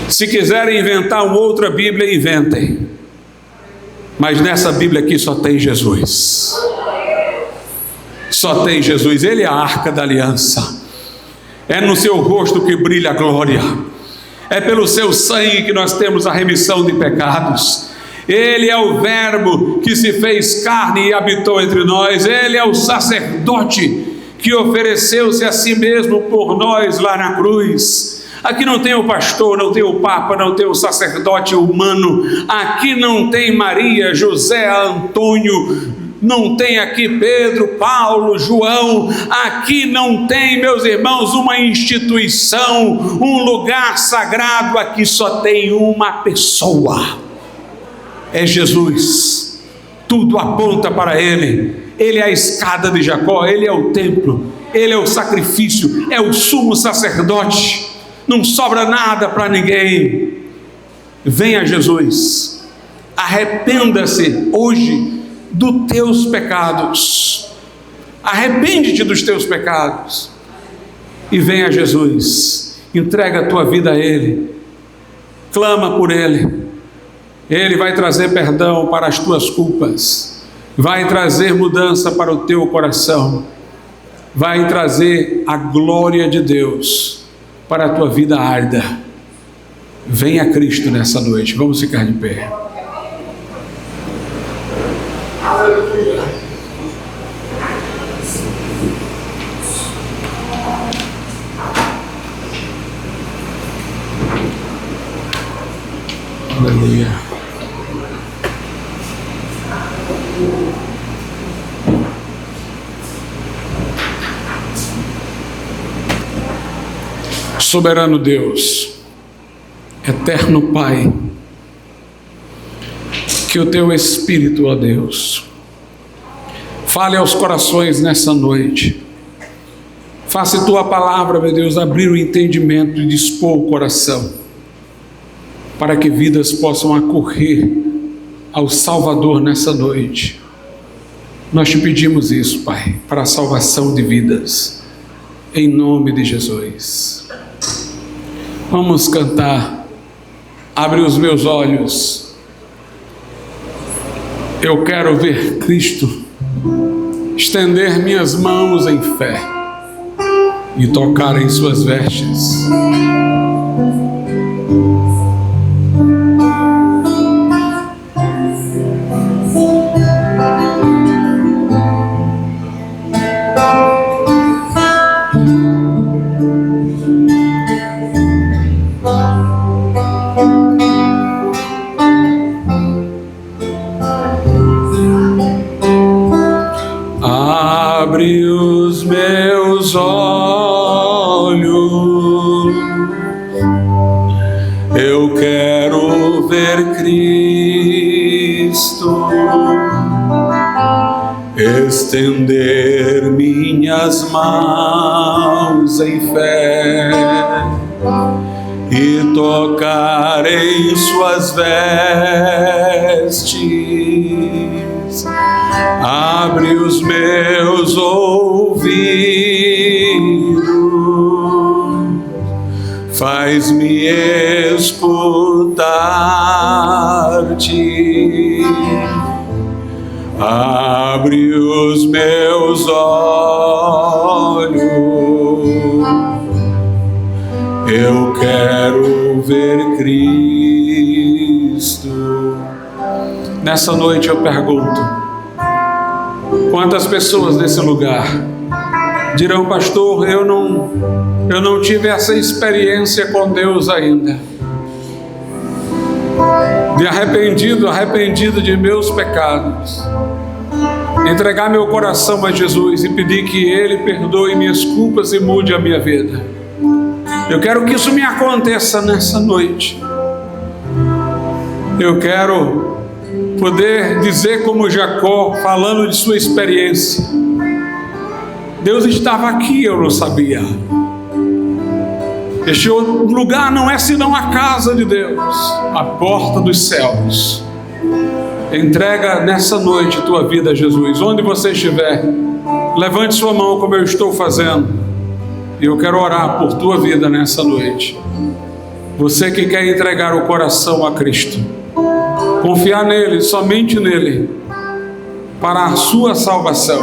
Se quiserem inventar uma outra Bíblia, inventem, mas nessa Bíblia aqui só tem Jesus, só tem Jesus. Ele é a arca da aliança, é no seu rosto que brilha a glória, é pelo seu sangue que nós temos a remissão de pecados. Ele é o verbo que se fez carne e habitou entre nós. Ele é o sacerdote que ofereceu-se a si mesmo por nós lá na cruz. Aqui não tem o pastor, não tem o papa, não tem o sacerdote humano. Aqui não tem Maria, José, Antônio, não tem aqui Pedro, Paulo, João. Aqui não tem, meus irmãos, uma instituição, um lugar sagrado. Aqui só tem uma pessoa, é Jesus. Tudo aponta para Ele. Ele é a escada de Jacó, Ele é o templo, Ele é o sacrifício, é o sumo sacerdote. Não sobra nada para ninguém. Venha Jesus, arrependa-se hoje dos teus pecados, arrepende-te dos teus pecados e venha Jesus, entrega a tua vida a Ele, clama por Ele, Ele vai trazer perdão para as tuas culpas, vai trazer mudança para o teu coração, vai trazer a glória de Deus para a tua vida árida. Venha Cristo nessa noite. Vamos ficar de pé. Aleluia. Soberano Deus, eterno Pai, que o teu Espírito, ó Deus, fale aos corações nessa noite. Faça tua palavra, meu Deus, abrir o entendimento e dispor o coração, para que vidas possam acorrer ao Salvador nessa noite. Nós te pedimos isso, Pai, para a salvação de vidas, em nome de Jesus. Vamos cantar. Abre os meus olhos, eu quero ver Cristo, estender minhas mãos em fé e tocar em suas vestes. Abre os meus olhos, eu quero ver Cristo, estender minhas mãos em fé e tocar em suas vestes. Abre os meus ouvidos, faz-me escutar-te. Abre os meus olhos, eu quero ver Cristo. Nessa noite eu pergunto: quantas pessoas nesse lugar dirão, pastor, eu não tive essa experiência com Deus ainda, de arrependido de meus pecados, entregar meu coração a Jesus e pedir que Ele perdoe minhas culpas e mude a minha vida. Eu quero que isso me aconteça nessa noite. Eu quero poder dizer como Jacó, falando de sua experiência: Deus estava aqui, eu não sabia. Este lugar não é senão a casa de Deus, a porta dos céus. Entrega nessa noite tua vida a Jesus. Onde você estiver, levante sua mão como eu estou fazendo, e eu quero orar por tua vida nessa noite. Você que quer entregar o coração a Cristo, confiar nele, somente nele, para a sua salvação.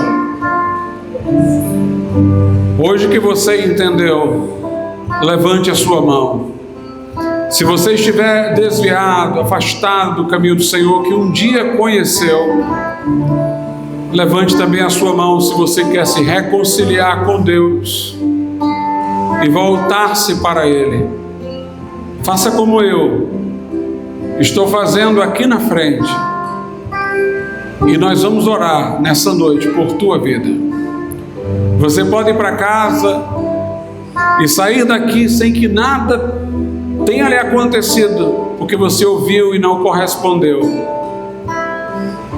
Hoje que você entendeu, levante a sua mão. Se você estiver desviado, afastado do caminho do Senhor, que um dia conheceu, levante também a sua mão se você quer se reconciliar com Deus e voltar-se para Ele. Faça como eu estou fazendo aqui na frente, e nós vamos orar nessa noite por tua vida. Você pode ir para casa e sair daqui sem que nada tenha lhe acontecido, porque você ouviu e não correspondeu.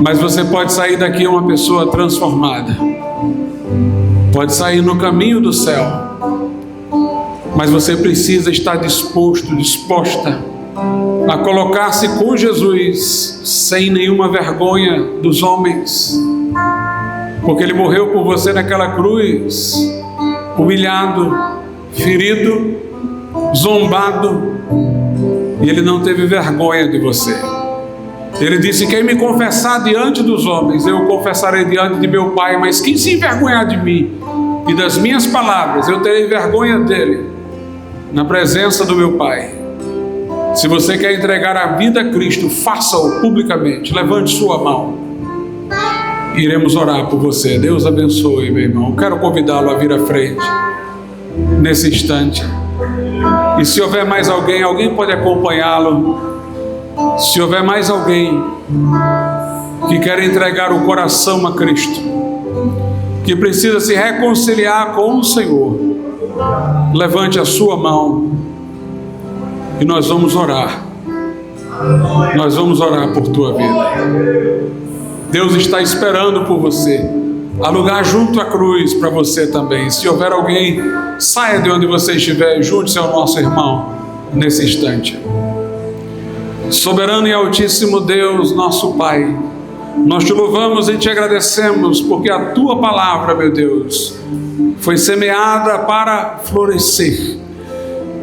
Mas você pode sair daqui uma pessoa transformada, pode sair no caminho do céu. Mas você precisa estar disposta a colocar-se com Jesus, sem nenhuma vergonha dos homens, porque Ele morreu por você naquela cruz, humilhado, ferido, zombado, e Ele não teve vergonha de você. Ele disse: quem me confessar diante dos homens, eu confessarei diante de meu Pai, mas quem se envergonhar de mim e das minhas palavras, eu terei vergonha dele na presença do meu Pai. Se você quer entregar a vida a Cristo, faça-o publicamente. Levante sua mão. Iremos orar por você. Deus abençoe, meu irmão. Quero convidá-lo a vir à frente nesse instante. E se houver mais alguém, alguém pode acompanhá-lo. Se houver mais alguém que quer entregar o coração a Cristo, que precisa se reconciliar com o Senhor, levante a sua mão e nós vamos orar. Nós vamos orar por tua vida. Deus está esperando por você. Há lugar junto à cruz para você também. Se houver alguém, saia de onde você estiver e junte-se ao nosso irmão nesse instante. Soberano e altíssimo Deus, nosso Pai, nós te louvamos e te agradecemos porque a tua palavra, meu Deus, foi semeada para florescer.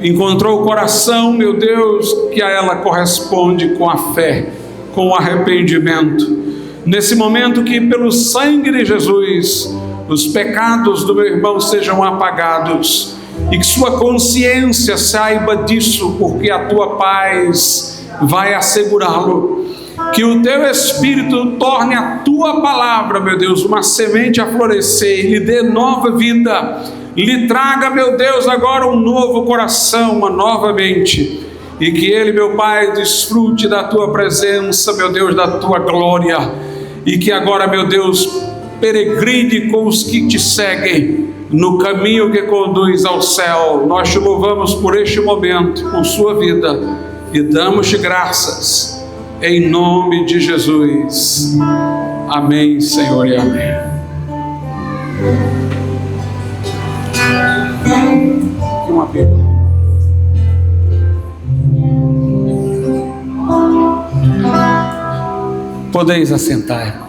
Encontrou o coração, meu Deus, que a ela corresponde com a fé, com o arrependimento. Nesse momento que pelo sangue de Jesus os pecados do meu irmão sejam apagados e que sua consciência saiba disso, porque a tua paz vai assegurá-lo. Que o teu Espírito torne a tua palavra, meu Deus, uma semente a florescer, lhe dê nova vida, lhe traga, meu Deus, agora um novo coração, uma nova mente, e que ele, meu Pai, desfrute da tua presença, meu Deus, da tua glória, e que agora, meu Deus, peregrine com os que te seguem no caminho que conduz ao céu. Nós te louvamos por este momento, com sua vida, e damos-te graças, em nome de Jesus. Amém, Senhor, e amém. Uma pergunta. Podeis assentar, irmão.